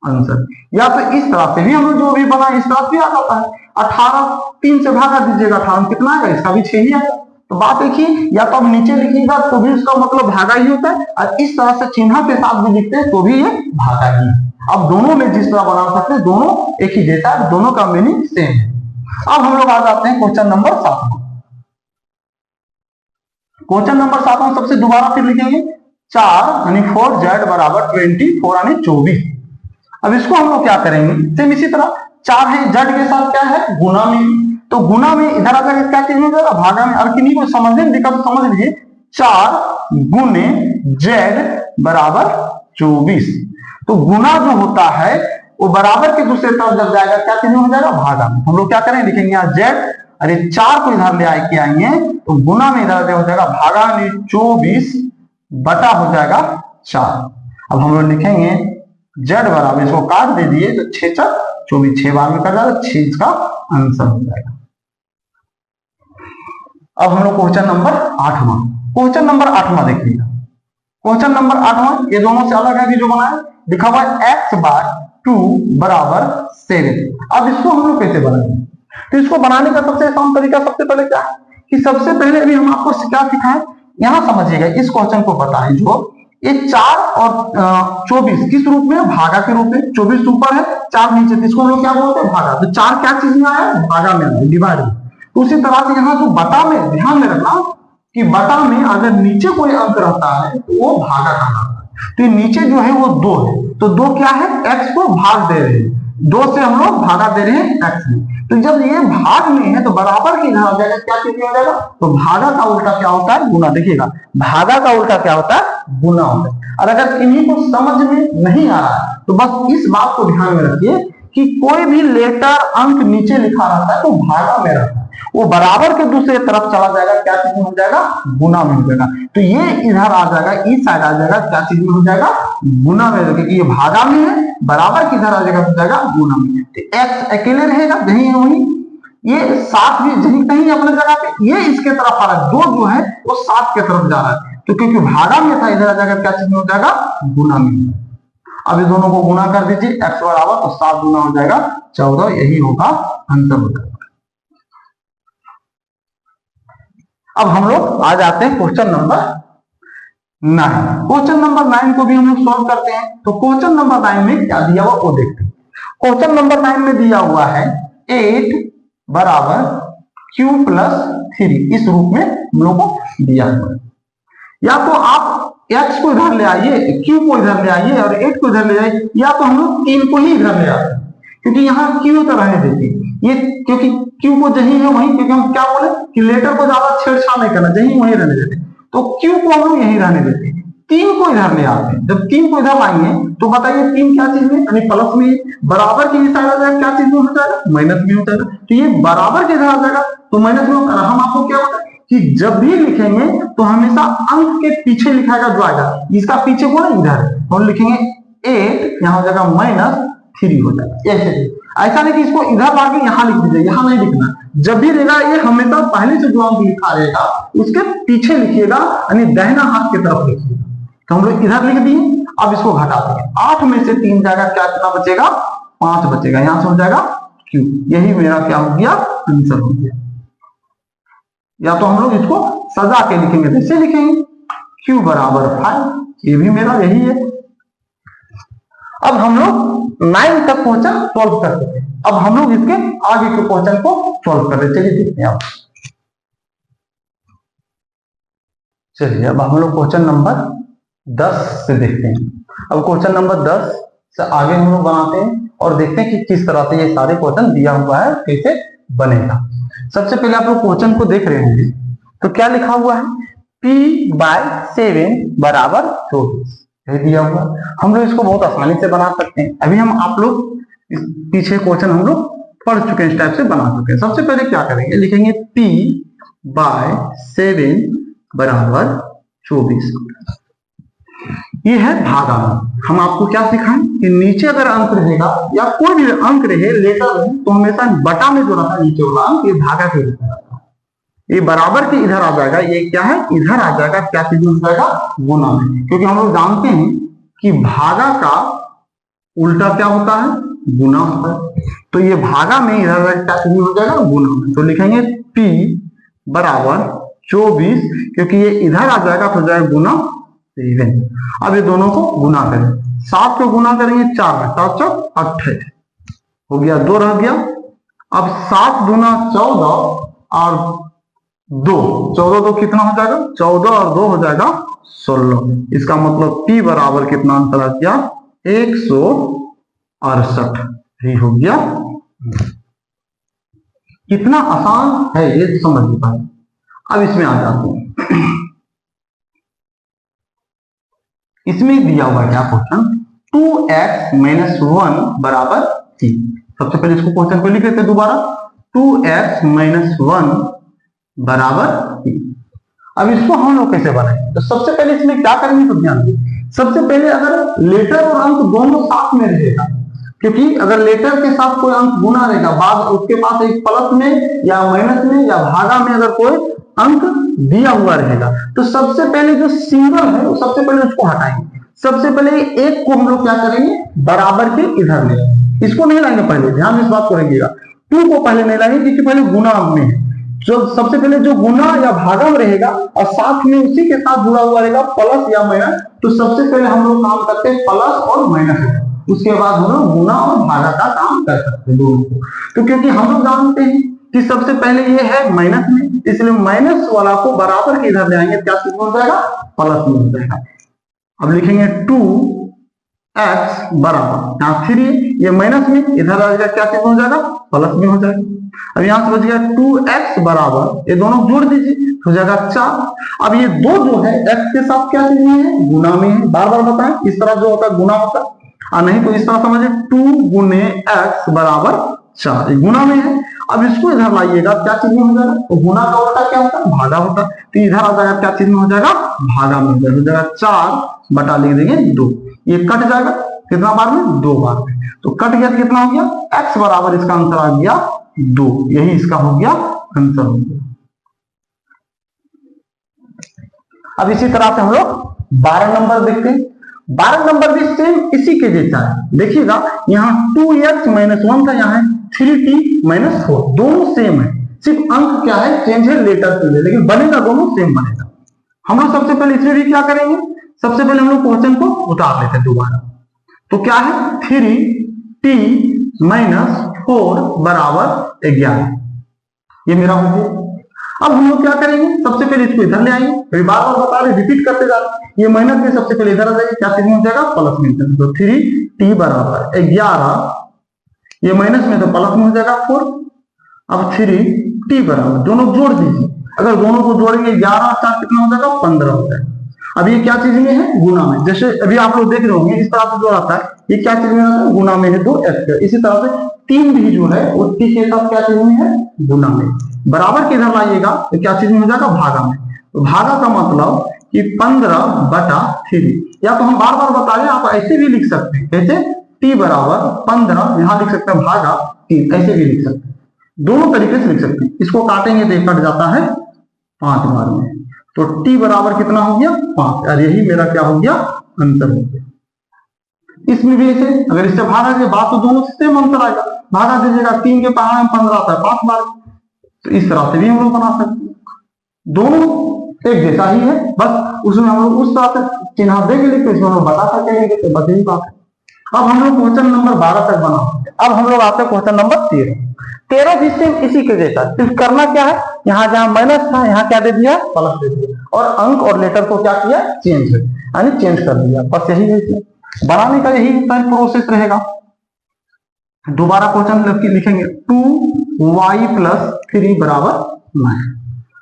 आंसर। या तो इस तरह से भी हम लोग जो भी बना इस तरह से आ जाता है। 18 3 से भागा दीजिएगा, 18 कितना आएगा, इसका भी 6 ही आएगा। तो बात देखिए, या तो अब नीचे लिखिएगा तो भी उसका मतलब भागा ही होता है, और इस तरह से चिन्ह के साथ भी लिखते हैं तो भी ये भागा ही है। अब दोनों में जिस तरह बना सकते हैं, दोनों एक ही जैसा है, दोनों का मीनिंग सेम है। अब हम लोग आ जाते हैं क्वेश्चन नंबर 7 में। क्वेश्चन नंबर 7 में सबसे दोबारा फिर लिखेंगे 4 यानी 4z बराबर 24 यानी 24। अब इसको हम लोग क्या करेंगे, सेम इसी तरह 4 है, z के साथ क्या है, गुना में, तो गुना में इधर अगर क्या चीज हो जाएगा, भागा में। और किन्हीं को समझने में दिक्कत समझ लीजिए, 4 गुने z बराबर 24। तो गुना जो होता है वो बराबर के दूसरे तरफ जब जाएगा क्या चीज हो जाएगा, भागा में। हम लोग क्या करेंगे, लिखेंगे यहाँ z, अरे 4 को इधर ले आए आएंगे तो गुना में इधर हो जाएगा भागा में 24 बटा हो जाएगा 4। अब हम लोग लिखेंगे z बराबर, इसको काट दे दिए तो 6 4 24, 6 बार में कर जाएगा, 6 इसका आंसर हो जाएगा। अब हम लोग क्वेश्चन नंबर 8वां, क्वेश्चन नंबर 8वां देखिएगा। क्वेश्चन नंबर 8वां ये दोनों से अलग है, कि जो बना है लिखा हुआ है x बार 2 बराबर 7। अब इसको हम लोग कैसे बनाएंगे, तो इसको बनाने का सबसे आसान तरीका सबसे पहले क्या है, कि सबसे पहले अभी हम आपको क्या सिखाएं, यहां समझिएगा इस क्वेश्चन को बताएं। जो ये 4 और 24 किस रूप में, भागा के रूप में। 24 ऊपर है, 4 नीचे, इसको हम लोग क्या बोलते हैं, भागा। तो 4 क्या चीज में आया, भागा में आया, डिवाइड में। तो उसी तरह से यहाँ जो बटा में, ध्यान में रखना कि बटा में अगर नीचे कोई अंक रहता है तो वो भागा कहलाता है। तो नीचे जो है वो 2 है, तो 2 क्या है, x को भाग दे रहे हैं, 2 से हम लोग भागा दे रहे हैं x में। तो जब ये भाग में है तो बराबर की इधर आ जाएगा, क्या चीज में हो जाएगा, तो भागा का उल्टा क्या होता है, गुना। देखिएगा भागा का उल्टा क्या होता है, गुना होता है। और अगर किन्हीं को समझ में नहीं आ रहा है तो बस इस बात को ध्यान में रखिए कि कोई भी लेटर अंक नीचे लिखा रहता है तो भागा में रहता है, वो बराबर के दूसरे तरफ चला जाएगा, क्या चीज में हो जाएगा, गुना में हो जाएगा। तो ये इधर आ जाएगा, इस साइड आ जाएगा, क्या चीज में हो जाएगा, गुना में। क्योंकि ये भागा में है, बराबर किधर आ जाएगा, हो जाएगा गुना में। तो x अकेले रहेगा, जहीं है वहीं, ये 7 भी जहीं कहीं अपने जगह पे, ये इसके तरफ आ रहा है, 2 जो है वो 7 के तरफ जा रहा है। तो क्योंकि भागा में था, इधर आ जाएगा, क्या चीज में हो जाएगा, गुना में। अब ये दोनों को गुना कर दीजिए, x बराबर तो 7 गुना हो जाएगा 14, यही होगा आंसर हो जाएगा। अब हम लोग आ जाते हैं क्वेश्चन नंबर 9। क्वेश्चन नंबर 9 को भी हम लोग सॉल्व करते हैं। तो क्वेश्चन नंबर 9 में क्या दिया हुआ वो देखते हैं। क्वेश्चन नंबर 9 में दिया हुआ है 8 बराबर q प्लस 3, इस रूप में हम लोग को दिया हुआ है। या तो आप x को इधर ले आइए, q को इधर ले आइए और 8 को इधर ले आइए, या तो हम लोग 3 को ही इधर ले आते हैं, क्योंकि यहाँ q तो रहने देते ये, क्योंकि q को जहीं है वहीं, क्योंकि हम क्या बोले कि लेटर को ज्यादा छेड़छाड़ नहीं करना, जहीं वहीं रहने देते, तो q को हम लोग यहीं रहने देते। 3 को इधर ले आते हैं, जब 3 को इधर लाएंगे तो बताइए 3 क्या चीज में, यानी प्लस में, बराबर के साइड आ जाएगा, क्या चीज में हो जाएगा, माइनस में हो जाएगा। तो ये बराबर के इधर आ जाएगा तो माइनस में होगा। हम आपको क्या बताएं कि जब भी लिखेंगे तो हमेशा अंक के पीछे लिखाएगा जो आएगा, इसका पीछे को ना इधर हम लिखेंगे 8, यहाँ हो जाएगा -3 हो जाएगा। ऐसा नहीं कि इसको इधर लाके यहाँ लिख दीजिए, यहाँ नहीं लिखना। जब भी रहेगा ये हमेशा पहले से जो अंक लिखा रहेगा उसके पीछे लिखिएगा, यानी दाहिना हाथ की तरफ लिखिएगा। तो हम लोग इधर लिख दिए। अब इसको घटा देंगे, 8 में से 3 जाएगा, क्या कितना बचेगा, 5 बचेगा, यहां से हो जाएगा q। यही मेरा क्या हो गया, आंसर हो गया। या तो हम लोग इसको सजा के लिखेंगे, जैसे लिखेंगे q बराबर 5, ये भी मेरा यही है। अब हम लोग 9 तक क्वेश्चन सॉल्व कर सकते हैं। अब हम लोग इसके आगे के क्वेश्चन को सॉल्व कर रहे, चलिए देखते हैं। आप चलिए अब हम लोग क्वेश्चन नंबर 10 से देखते हैं। अब क्वेश्चन नंबर 10 से आगे हम लोग बनाते हैं और देखते हैं कि किस तरह से ये सारे क्वेश्चन दिया हुआ है, कैसे बनेगा। सबसे पहले आप लोग क्वेश्चन को देख रहे होंगे, तो क्या लिखा हुआ है, p/7 बराबर 24 दिया हुआ। हम लोग इसको बहुत आसानी से बना सकते हैं। अभी हम आप लोग पीछे क्वेश्चन हम लोग पढ़ चुके हैं, इस टाइप से बना चुके हैं। सबसे पहले क्या करेंगे, लिखेंगे p/7 बराबर 24। ये है भागा में। हम आपको क्या सिखाएं कि नीचे अगर अंक रहेगा या कोई भी अंक रहे, लेटर रहे, तो हमेशा बटा में जो रहता है नीचे वाला अंक, ये भागा के रूप में रहता है। ये बराबर के इधर आ जाएगा, ये क्या है, इधर आ जाएगा, क्या चीज हो जाएगा, गुना में। क्योंकि हम लोग जानते हैं कि भागा का उल्टा क्या होता है, गुना होता है। तो ये भागा में इधर क्या हो जाएगा, गुना में। तो लिखेंगे p बराबर 24, क्योंकि ये इधर आ जाएगा तो जाएगा गुना 7। अब ये दोनों को गुना करें, 7 को गुना करेंगे 4 में, 7 चौक 28 हो गया, 2 रह गया। अब 7 गुना 14 और 2, 14 तो कितना हो जाएगा, 14 और 2 हो जाएगा 16। इसका मतलब p बराबर कितना आंसर आ गया, 168 ही हो गया। कितना आसान है ये समझ नहीं पाए। अब इसमें आ जाते हैं, इसमें दिया हुआ क्या क्वेश्चन, 2x - 1 बराबर 3। सबसे पहले इसको क्वेश्चन को लिख लेते हैं दोबारा, 2x - 1 बराबर 3। अब इसको हम लोग कैसे बनाएंगे, तो सबसे पहले इसमें क्या करेंगे तो ध्यान दें। सबसे पहले अगर लेटर और अंक दोनों साथ में रहेगा, क्योंकि अगर लेटर के साथ कोई अंक गुना रहेगा, बाद उसके पास एक प्लस में या माइनस में या भागा में अगर कोई अंक दिया हुआ रहेगा, तो सबसे पहले जो सिंबल है वो सबसे पहले उसको हटाएंगे। सबसे पहले एक को हम लोग क्या करेंगे, बराबर के इधर ले, इसको नहीं लाएंगे पहले, ध्यान इस बात को रखिएगा। 2 को पहले नहीं लाएंगे क्योंकि पहले गुना में है, जो सबसे पहले जो गुना या भागा में रहेगा और साथ में उसी के साथ जुड़ा हुआ रहेगा प्लस या माइनस, तो सबसे पहले हम लोग काम करते हैं प्लस और माइनस, उसके बाद हम लोग गुना और भागा का काम कर सकते हैं दोनों को। तो क्योंकि हम लोग जानते हैं कि सबसे पहले ये है माइनस में, इसलिए माइनस वाला को बराबर के इधर ले आएंगे, क्या चीज हो जाएगा, प्लस में हो जाएगा। अब लिखेंगे 2x बराबर, यहाँ 3 ये माइनस में, इधर आ जाएगा क्या चीज हो जाएगा, प्लस में हो जाएगा। अब यहां से बच गया 2x बराबर, ये दोनों जोड़ दीजिए हो जाएगा 4। अब ये 2 जो है x के साथ क्या चीज में है, गुना में है। बार बार बताएं, इस तरह जो होता है गुना होता है, नहीं तो इस तरह समझे 2 गुने x बराबर 4, ये गुना में है। अब इसको इधर लाइएगा, क्या चीज में हो जाएगा, तो गुना का उल्टा क्या होता है, भागा होता है। तो इधर आ जाएगा क्या चीज में हो जाएगा, भागा में हो जाएगा। 4 बटा लिख देंगे 2, ये कट जाएगा कितना बार में, 2 बार में। तो कट गया, कितना हो गया, x बराबर इसका आंसर आ गया 2, यही इसका हो गया आंसर हो गया। अब इसी तरह से हम लोग 12 नंबर देखते हैं। 12 नंबर भी सेम इसी के जैसा है। देखिएगा यहाँ 2x - 1 था, यहाँ 3t - 4, दोनों सेम है, सिर्फ अंक क्या है चेंज है, लेटर के लिए, लेकिन बनेगा दोनों सेम बनेगा। हम लोग सबसे पहले इसमें भी क्या करेंगे, सबसे पहले हम लोग क्वेश्चन को उतार लेते हैं दोबारा। तो क्या है, 3t - 4 बराबर 11, ये मेरा हो गया। अब हम लोग क्या करेंगे, सबसे पहले इसको इधर ले आएंगे, बार बार बता रहे, रिपीट करते जा रहे, ये माइनस में सबसे पहले इधर आ जाएगा, क्या चीज हो जाएगा, प्लस में। तो 3t बराबर 11, ये माइनस में तो प्लस में हो जाएगा 4। अब 3t बराबर, दोनों जोड़ दीजिए, अगर दोनों को जोड़ेंगे 11 और 4 कितना हो जाएगा, 15 हो जाएगा। अब ये क्या चीज में है, गुना में। जैसे अभी आप लोग देख रहे होंगे इस तरह से जो आता है, ये क्या चीज में आता है, गुना में है, 2x। इसी तरह से 3 भी जो है वो t के साथ क्या चीज में है, गुना में। बराबर के इधर लाइएगा तो क्या चीज में हो जाएगा, भागा में। तो भागा का मतलब कि 15/3, या तो हम बार बार बता रहे हैं, आप ऐसे भी लिख सकते हैं, कैसे, t बराबर 15, यहां लिख सकते हैं भागा 3, ऐसे भी लिख सकते हैं, दोनों तरीके से लिख सकते हैं। इसको काटेंगे तो कट जाता है 5 बार में, तो t बराबर कितना हो गया, 5, और यही मेरा क्या हो गया, आंसर हो गया। इसमें भी ऐसे, अगर इससे भागा के बाद तो दोनों से सेम आंसर आएगा, भागा दीजिएगा, 3 के पहाड़ में 15 आता है 5 बार, तो इस तरह से भी हम लोग बना सकते हैं। दोनों एक जैसा ही है, बस उसमें हम लोग उस तरह से चिन्ह देंगे, लेकिन इसमें हम लोग बता सकेंगे, तो बस यही बात है। अब हम लोग क्वेश्चन नंबर 12 तक बना सकते हैं। अब हम लोग आते हैं क्वेश्चन नंबर 13 भी सेम इसी के जैसा, सिर्फ करना क्या है, यहाँ जहां माइनस था यहाँ क्या दे दिया, प्लस दे दिया, और अंक और लेटर को क्या किया, चेंज, यानी चेंज कर दिया, बस यही है। बनाने का यही प्रोसेस रहेगा। दोबारा क्वेश्चन लिखेंगे 2y + 3 बराबर 9।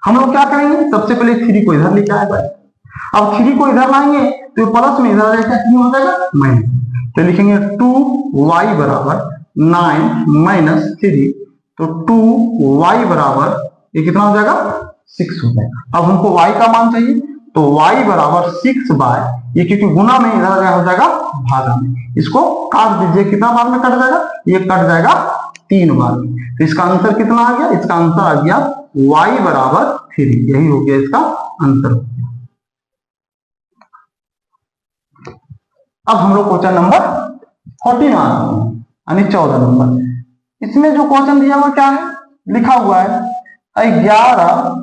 हम लोग क्या करेंगे, सबसे पहले 3 को इधर लेके आएगा, अब 3 को इधर लाएंगे तो प्लस में इधर आएगा, क्या हो जाएगा, माइनस। तो लिखेंगे 2y बराबर 9 - 3, तो 2y बराबर ये कितना हो जाएगा, 6 हो जाएगा। अब हमको y का मान चाहिए, तो y बराबर 6/, ये क्योंकि गुना में इधर हो जाएगा भागा में, इसको काट दीजिए, कितना बार में कट जाएगा, ये कट जाएगा 3 बार में। तो इसका आंसर कितना आ गया, इसका आंसर आ गया y बराबर 3, यही हो गया इसका आंसर। अब हम लोग क्वेश्चन नंबर 40 मार्क्स यानी 14 नंबर। इसमें जो क्वेश्चन दिया हुआ क्या है, लिखा हुआ है 11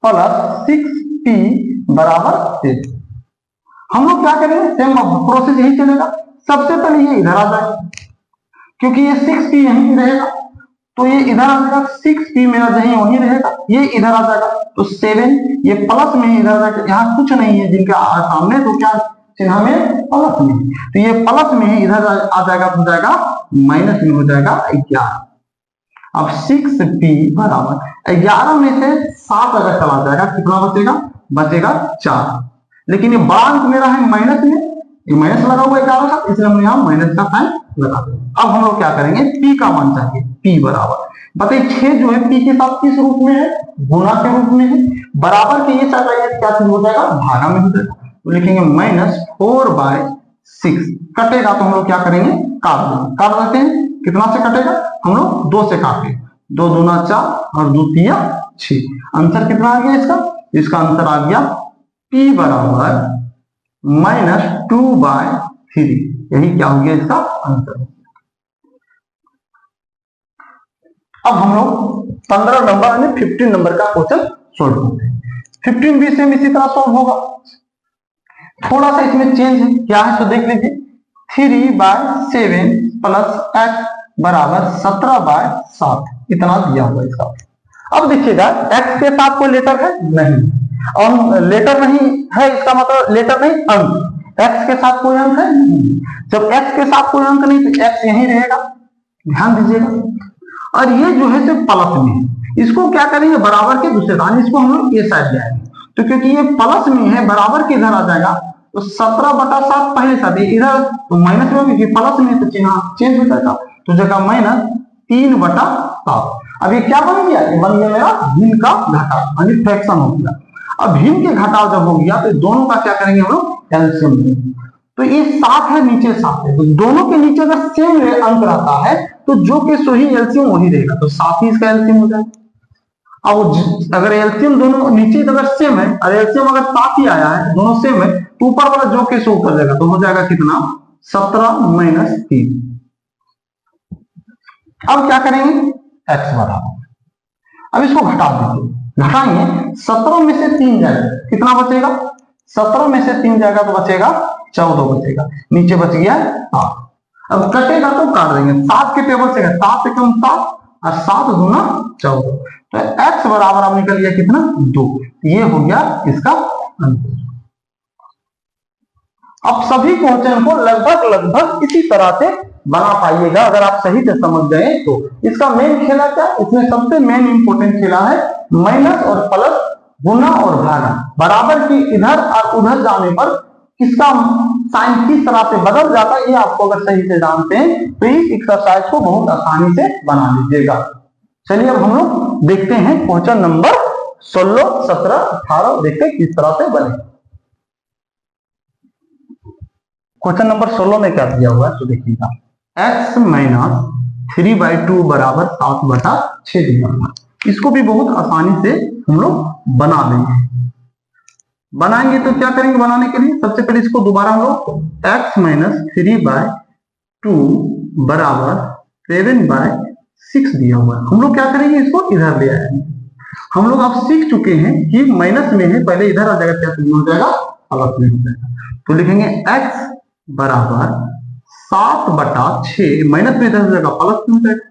+ 6p बराबर 6। हम लोग क्या करेंगे, सेम प्रोसेस यही चलेगा। सबसे पहले ये इधर आ जाएगा क्योंकि ये 6p यहीं रहेगा, तो ये इधर आ जाएगा। 6p मेरा जहीं वहीं रहेगा, ये इधर आ जाएगा तो 7, ये प्लस में ही इधर आ जाएगा। यहाँ कुछ नहीं है जिनके सामने, तो क्या चिन्ह में प्लस में, तो ये प्लस में ही इधर आ जाएगा, हो जाएगा माइनस में हो जाएगा 11। अब 6p बराबर 11 में से 7 अगर चला जाएगा कितना बचेगा, बचेगा 4। लेकिन ये बड़ा अंक मेरा है माइनस में, ये माइनस लगा हुआ है 11 का, इसलिए हमने यहाँ माइनस का साइन लगा दिया। अब हम लोग क्या करेंगे, p का मान चाहिए। p बराबर बताइए 6 जो है p के साथ किस रूप में है, गुणा के रूप में है। बराबर के ये चाहिए क्या चीज हो जाएगा, भागा में हो जाएगा, तो लिखेंगे -4/6। कटेगा तो हम लोग क्या करेंगे, काट देते हैं। कितना से कटेगा, हम लोग 2 से काटे, 2 दूना 4 और 2 तिया 6। आंसर कितना आ गया इसका, इसका आंसर आ गया p बराबर -2/3। यही क्या हो गया इसका आंसर। अब हम लोग 15 नंबर यानी 15 नंबर का क्वेश्चन सोल्व करते हैं। 15 भी सेम इसी तरह सोल्व होगा, थोड़ा सा इसमें चेंज है। क्या है तो देख लीजिए, 3/7 + x बराबर 17/7 इतना दिया हुआ इसका। अब देखिएगा x के साथ कोई लेटर है नहीं, और लेटर नहीं है इसका मतलब लेटर नहीं अंक, x के साथ कोई अंक है नहीं। जब x के साथ कोई अंक नहीं तो x यहीं रहेगा, ध्यान दीजिएगा। और ये जो है सिर्फ प्लस में है, इसको क्या करेंगे, बराबर के दूसरे दान, इसको हम लोग ये साइड जाएंगे। तो क्योंकि ये प्लस में है, बराबर के इधर आ जाएगा, तो 17/7 पहले साथ इधर, तो माइनस में भी प्लस में तो चिन्ह चेंज हो जाएगा, तो जगह -3/7। अब ये क्या बन गया, ये बन गया मेरा भिन्न का घटाव यानी फ्रैक्शन हो गया। अब भिन्न के घटाव जब हो गया तो दोनों का क्या करेंगे हम लोग, एलसीएम लेंगे। तो ये 7 है, नीचे 7 है, तो दोनों के नीचे अगर सेम अंक रहता है तो जो के सो ही एलसीएम वही रहेगा, तो 7 ही इसका एलसीएम हो जाएगा। अब अगर एलसीएम दोनों नीचे अगर सेम है और एलसीएम अगर 7 ही आया है, दोनों सेम है, तो ऊपर वाला जो के सो ऊपर जाएगा, तो हो जाएगा कितना 17 - 3। अब क्या करेंगे, x बराबर, अब इसको घटा दीजिए, घटाएंगे 17 में से 3 जाएगा, कितना बचेगा, 17 में से 3 जाएगा तो बचेगा 14 बचेगा, नीचे बच गया 7। अब कटेगा तो काट देंगे, 7 के टेबल से 7 से कम 7 और 7 दूना 14, तो x बराबर अब निकल गया कितना 2। ये हो गया इसका आंसर। अब सभी क्वेश्चन को लगभग इसी तरह से बना पाइएगा अगर आप सही से समझ गए तो। इसका मेन खेला क्या, इसमें सबसे मेन इंपोर्टेंट खेला है माइनस और प्लस, गुना और भागा। बराबर की इधर और उधर जाने पर किसका साइन किस तरह से बदल जाता है, ये आपको अगर सही से जानते हैं तो इस एक्सरसाइज को बहुत आसानी से बना लीजिएगा। चलिए अब हम लोग देखते हैं क्वेश्चन नंबर 16, 17, 18 देखते हैं किस तरह से बने। क्वेश्चन नंबर 16 में क्या दिया हुआ है तो देखिएगा, x - 3/2 बराबर 7/6 दिया हुआ। इसको भी बहुत आसानी से हम लोग बना देंगे। बनाएंगे तो क्या करेंगे बनाने के लिए, सबसे पहले इसको दोबारा हम लोग x - 3/2 बराबर 7/6 दिया हुआ है। हम लोग क्या करेंगे, इसको इधर ले आएंगे। हम लोग अब सीख चुके हैं कि माइनस में है, पहले इधर आ जाएगा, क्या हो जाएगा प्लस में हो जाएगा, तो लिखेंगे x बराबर 7/6, माइनस में इधर हो जाएगा प्लस में हो जाएगा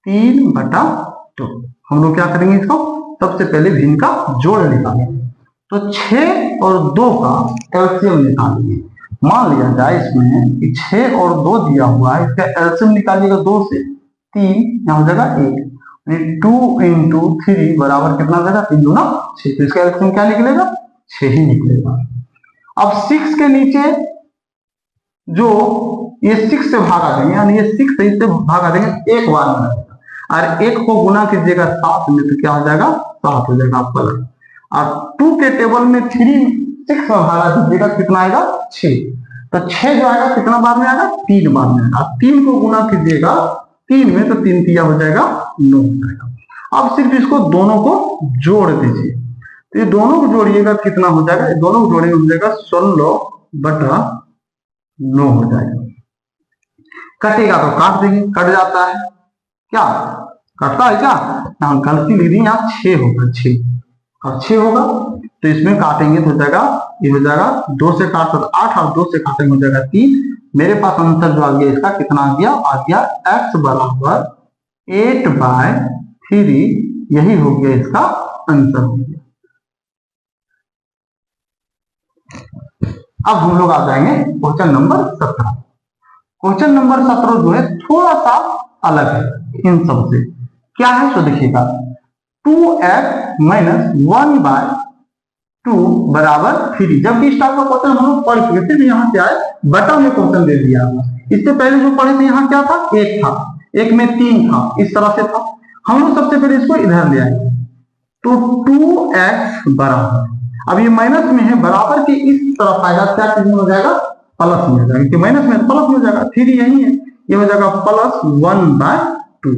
3/2। हम लोग क्या करेंगे, इसको सबसे पहले भिन्न का जोड़ निकालेंगे, तो 6 और 2 का एलसीएम निकालेंगे। मान लिया जाए इसमें कि 6 और 2 दिया हुआ है, इसका एलसीएम निकालिएगा 2 से 3, यहाँ हो जाएगा 1, 2 × 3 बराबर कितना हो जाएगा 3 दूना 6, तो इसका एलसीएम क्या निकलेगा 6 ही निकलेगा। अब 6 के नीचे जो ये 6 से भागा देंगे, यानी ये 6 से इससे भागा देंगे, एक बार में लगेगा, और 1 को गुना कीजिएगा 7 में तो क्या हो जाएगा 7 हो जाएगा प्लस, और 2 के टेबल में 6 में भागा दीजिएगा, कितना आएगा 6, तो 6 जो आएगा कितना बार में आएगा 3 बार में आएगा। 3 को गुना कीजिएगा 3 में, तो 3 तिया हो जाएगा 9 हो जाएगा। अब सिर्फ इसको दोनों को जोड़ दीजिए, तो ये दोनों को जोड़िएगा कितना हो जाएगा, दोनों को जोड़ेंगे हो जाएगा 16/9 हो जाएगा। कटेगा तो काट देंगे, कट जाता है क्या, कटता है क्या ना, गलती ले दी, यहाँ 6 होगा, 6 और 6 होगा तो इसमें काटेंगे तो हो जाएगा, ये हो जाएगा 2 से काट तो 8 और 2 से काटेंगे हो जाएगा 3। मेरे पास आंसर जो आ गया इसका कितना आ गया x बराबर 8/3, यही हो गया इसका आंसर हो गया। अब हम लोग आ जाएंगे क्वेश्चन नंबर 17। क्वेश्चन नंबर 17 जो है थोड़ा सा अलग है इन सब से, क्या है तो देखिएगा 2x माइनस 1/2 बराबर 3। जबकि इस टाइप का क्वेश्चन हम लोग पढ़ चुके थे, यहाँ क्या है बटा में क्वेश्चन दे दिया। इससे पहले जो पढ़े थे यहाँ क्या था, 1 था, 1 में 3 था, इस तरह से था। हम लोग सबसे पहले इसको इधर ले आएंगे तो 2x बराबर, अब ये माइनस में है, बराबर के इस तरफ आएगा, क्या चीज में हो जाएगा प्लस में हो जाएगा, क्योंकि माइनस में प्लस में हो जाएगा, 3 यही है, ये हो जाएगा प्लस 1/2।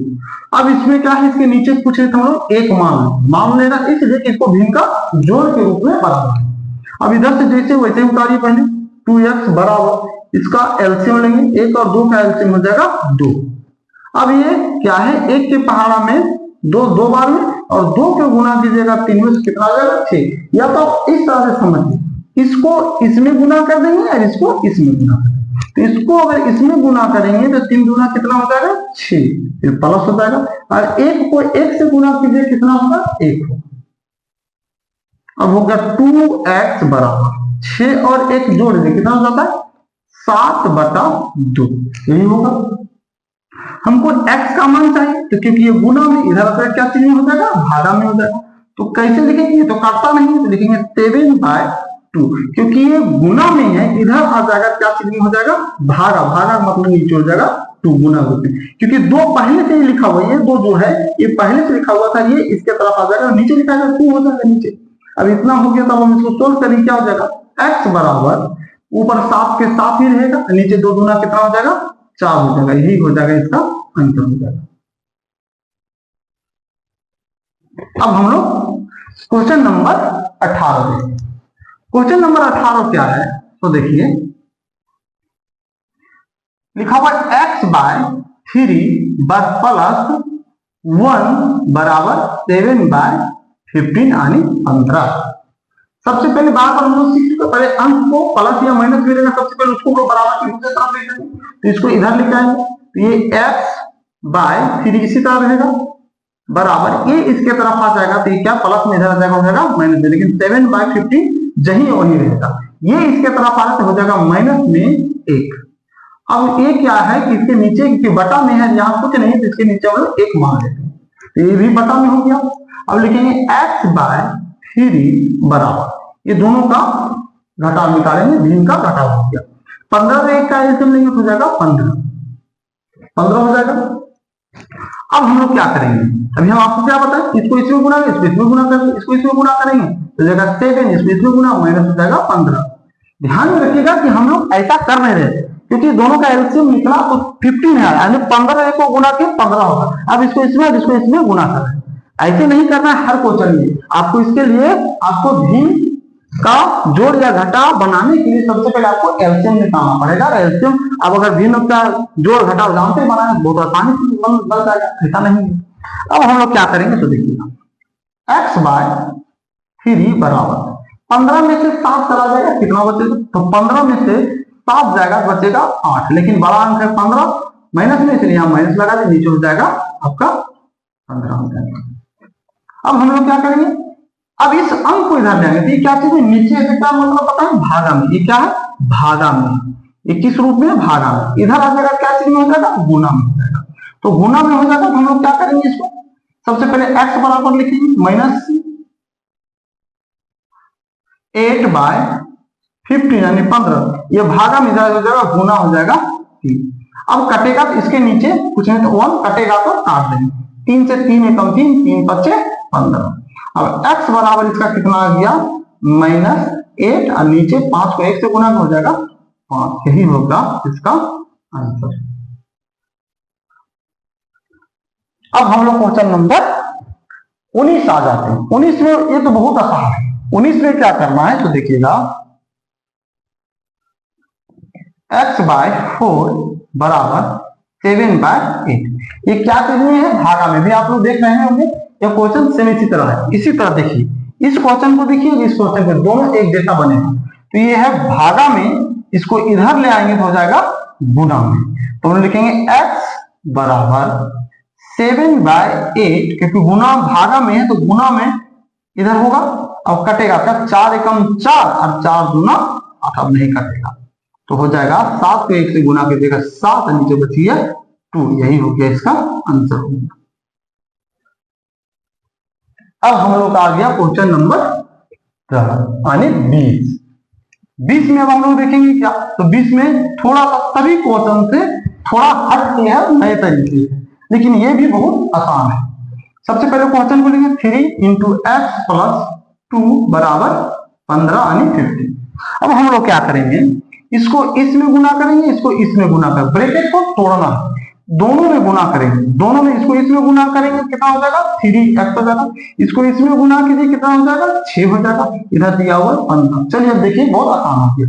अब इसमें क्या है, इसके नीचे पूछ रहे थे हम लोग एक मान लेना, इसलिए इसको भिन्न का जोड़ के रूप में बराबर। अब इधर से जैसे वैसे उतारिए, पहले 2x बराबर इसका एलसीएम लेंगे, 1 और 2 का एलसीएम हो जाएगा 2। अब ये क्या है, 1 के पहाड़ा में 2 बार में, और 2 के गुना कीजिएगा 3 में, कितना आ जाएगा 6। या तो इस तरह से समझिए, इसको इसमें गुना कर देंगे और इसको इसमें गुना कर देंगे। तो इसको अगर इसमें गुना करेंगे तो 3 गुना कितना हो जाएगा 6, फिर प्लस हो जाएगा, और 1 को 1 से गुना कीजिए कितना होगा 1 होगा। अब होगा 2x बराबर 6 और 1 जोड़ दीजिए कितना हो जाता है 7/2, यही होगा। हमको x का मान चाहिए, तो क्योंकि ये गुना में, इधर क्या चिन्ह हो जाएगा भागा में हो जाएगा, तो कैसे लिखेंगे, तो काटता नहीं है तो लिखेंगे 7/2, क्योंकि ये गुना में है, इधर आ जाएगा क्या चिन्ह हो जाएगा भागा, भागा मतलब नीचे हो जाएगा 2 गुना होते, क्योंकि 2 पहले से ही लिखा हुआ है, ये 2 जो है ये पहले से लिखा हुआ था, ये इसके तरफ आ जाएगा, नीचे लिखा जाएगा 2 हो जाएगा नीचे। अब इतना हो गया, तब हम इसको सोल्व करेंगे, क्या हो जाएगा x बराबर ऊपर 7 के 7 ही रहेगा, नीचे 2 गुना कितना हो जाएगा 4 हो जाएगा, यही हो जाएगा इसका आंसर हो जाएगा। अब हम लोग क्वेश्चन नंबर 18 देखें। क्वेश्चन नंबर 18 क्या है तो देखिए, लिखा हुआ x/3 प्लस 1 बराबर 7/15 यानी 15। सबसे पहले बार बार हम लोग सीख चुके, पहले अंक को प्लस या माइनस में लेना, सबसे पहले उसको बराबर की दूसरी तरफ ले जाएंगे, तो इसको इधर लेके आएंगे, तो ये x/3 इसी तरह रहेगा, बराबर ये इसके तरफ आ जाएगा, तो ये क्या प्लस में इधर आ जाएगा, हो जाएगा माइनस में, लेकिन 7/15 जही वही रहेगा, ये इसके तरफ आ रहा तो हो जाएगा माइनस में 1। अब ये क्या है कि इसके नीचे की बटा में है, यहाँ कुछ नहीं, तो इसके नीचे हम लोग 1 मान लेते हैं, तो ये भी बटा में हो गया। अब लिखेंगे x/3 बराबर, ये दोनों का घटा निकालेंगे, भिन्न का घटा हो गया, 15 में 1 का एलसीएम लेंगे तो हो जाएगा 15 हो जाएगा। अब हम लोग क्या करेंगे, अभी हम आपको क्या बताएं, इसको इसमें गुना करेंगे, इसको इसमें गुना करेंगे, इसको इसमें गुना करेंगे तो जाएगा 7, इसको इसमें गुना माइनस हो जाएगा 15। ध्यान में रखिएगा कि हम लोग ऐसा कर नहीं रहे, क्योंकि दोनों का एलसीएम निकला तो 15 है, यानी 15 को गुना के 15 होगा। अब इसको इसमें गुना करें, ऐसे नहीं करना है हर क्वेश्चन में आपको। इसके लिए आपको भिन्न का जोड़ या घटा बनाने के लिए सबसे पहले आपको एलसीएम निकालना पड़ेगा। एलसीएम अब अगर भिन्न का जोड़ घटा जानते बनाना बहुत आसानी से बन जाएगा, ऐसा नहीं है। अब हम लोग क्या करेंगे तो देखिएगा, x/3 बराबर 15 में से 7 चला जाएगा, कितना बचेगा, तो 15 में से 7 जाएगा, बचेगा 8, लेकिन बड़ा अंक है 15, माइनस में इसलिए यहाँ माइनस लगा दे, नीचे हो जाएगा आपका 15 हो जाएगा। अब हम लोग क्या करेंगे, अब इस अंक को इधर लेंगे, तो ये क्या चीज है, नीचे से क्या मतलब पता है भागा में, ये क्या है भागा में, ये किस रूप में है भागा में, इधर आ जाएगा क्या चीज में हो जाएगा गुना में हो जाएगा, तो गुना में हो जाएगा। तो हम लोग क्या करेंगे, इसको सबसे पहले x बराबर लिखेंगे माइनस 8/15 यानी 15, ये भागा में इधर हो जाएगा गुना हो जाएगा 3। अब कटेगा तो इसके नीचे कुछ नहीं तो 1 कटेगा तो काट देंगे, 3 से 3 में कम 3, 3 5 15। अब x बराबर इसका कितना आ गया -8, और नीचे 5 को 1 से गुना हो जाएगा 5, यही होगा इसका आंसर। अब हम लोग क्वेश्चन नंबर 19 आ जाते हैं। 19 में ये तो बहुत आसान है। 19 में क्या करना है तो देखिएगा, x/4 बराबर 7/8। ये क्या चीज में है, भागा में। भी आप लोग देख रहे होंगे ये क्वेश्चन सेम इसी तरह है। इसी तरह देखिए इस क्वेश्चन को देखिए, इस क्वेश्चन को, दोनों एक जैसा बनेगा। तो ये है भागा में, इसको इधर ले आएंगे तो हो जाएगा गुणा में। तो हम लिखेंगे x बराबर 7/8, क्योंकि गुना भागा में है तो गुना में इधर होगा। अब कटेगा क्या, 4 एकम 4 और 4 दूना 8, अब नहीं कटेगा तो हो जाएगा 7 को 1 से गुना कर देगा 7, नीचे बची है 2। यही हो गया इसका आंसर हो गया। अब हम लोग आ गया क्वेश्चन नंबर 20 में। अब हम लोग देखेंगे क्या, तो 20 में थोड़ा सा सभी क्वेश्चन से थोड़ा हट के है, नए तरीके से, लेकिन ये भी बहुत आसान है। सबसे पहले क्वेश्चन को लेंगे 3 × x + 2 बराबर 15 यानी 50। अब हम लोग क्या करेंगे, इसको इसमें गुना करेंगे, इसको इसमें गुना करेंगे, ब्रैकेट को तोड़ना, दोनों में गुना करेंगे। दोनों में, इसको इसमें गुना करेंगे कितना हो जाएगा 3x हो जाएगा, इसको इसमें गुना कीजिए कितना हो जाएगा 6 हो जाएगा, इधर दिया हुआ 15। चलिए अब देखिए बहुत आसान हो गया।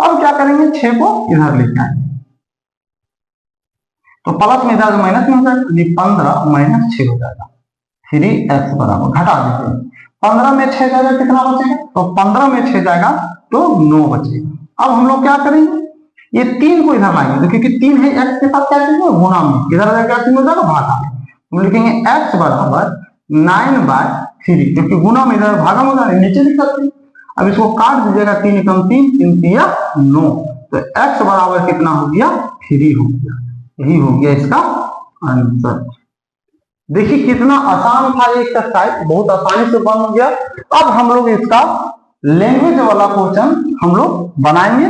अब क्या करेंगे, 6 को इधर लेके आएंगे तो प्लस में इधर माइनस में हो जाएगा, 15 - 6 हो जाएगा। 3x बराबर, घटा देते हैं, 15 में 6 जाएगा कितना बचेगा, तो 15 में 6 जाएगा तो 9 बचेगा। अब हम लोग क्या करेंगे, ये 3 को इधर लाएंगे, तो क्योंकि 3 है x के साथ क्या करेंगे गुणा में, इधर जाएगा 3 हो जाएगा भागा में। हम लिखेंगे x बराबर 9/3, क्योंकि गुणा में इधर भागा में होगा, नीचे लिख सकते हैं। अब इसको काट दीजिएगा, 3 एकम 3, 3 तिया 9, तो x बराबर कितना हो गया 3 हो गया। यही हो गया इसका आंसर। देखिए कितना आसान था ये एक्सरसाइज, बहुत आसानी से बन गया। अब हम लोग इसका लैंग्वेज वाला क्वेश्चन हम लोग बनाएंगे।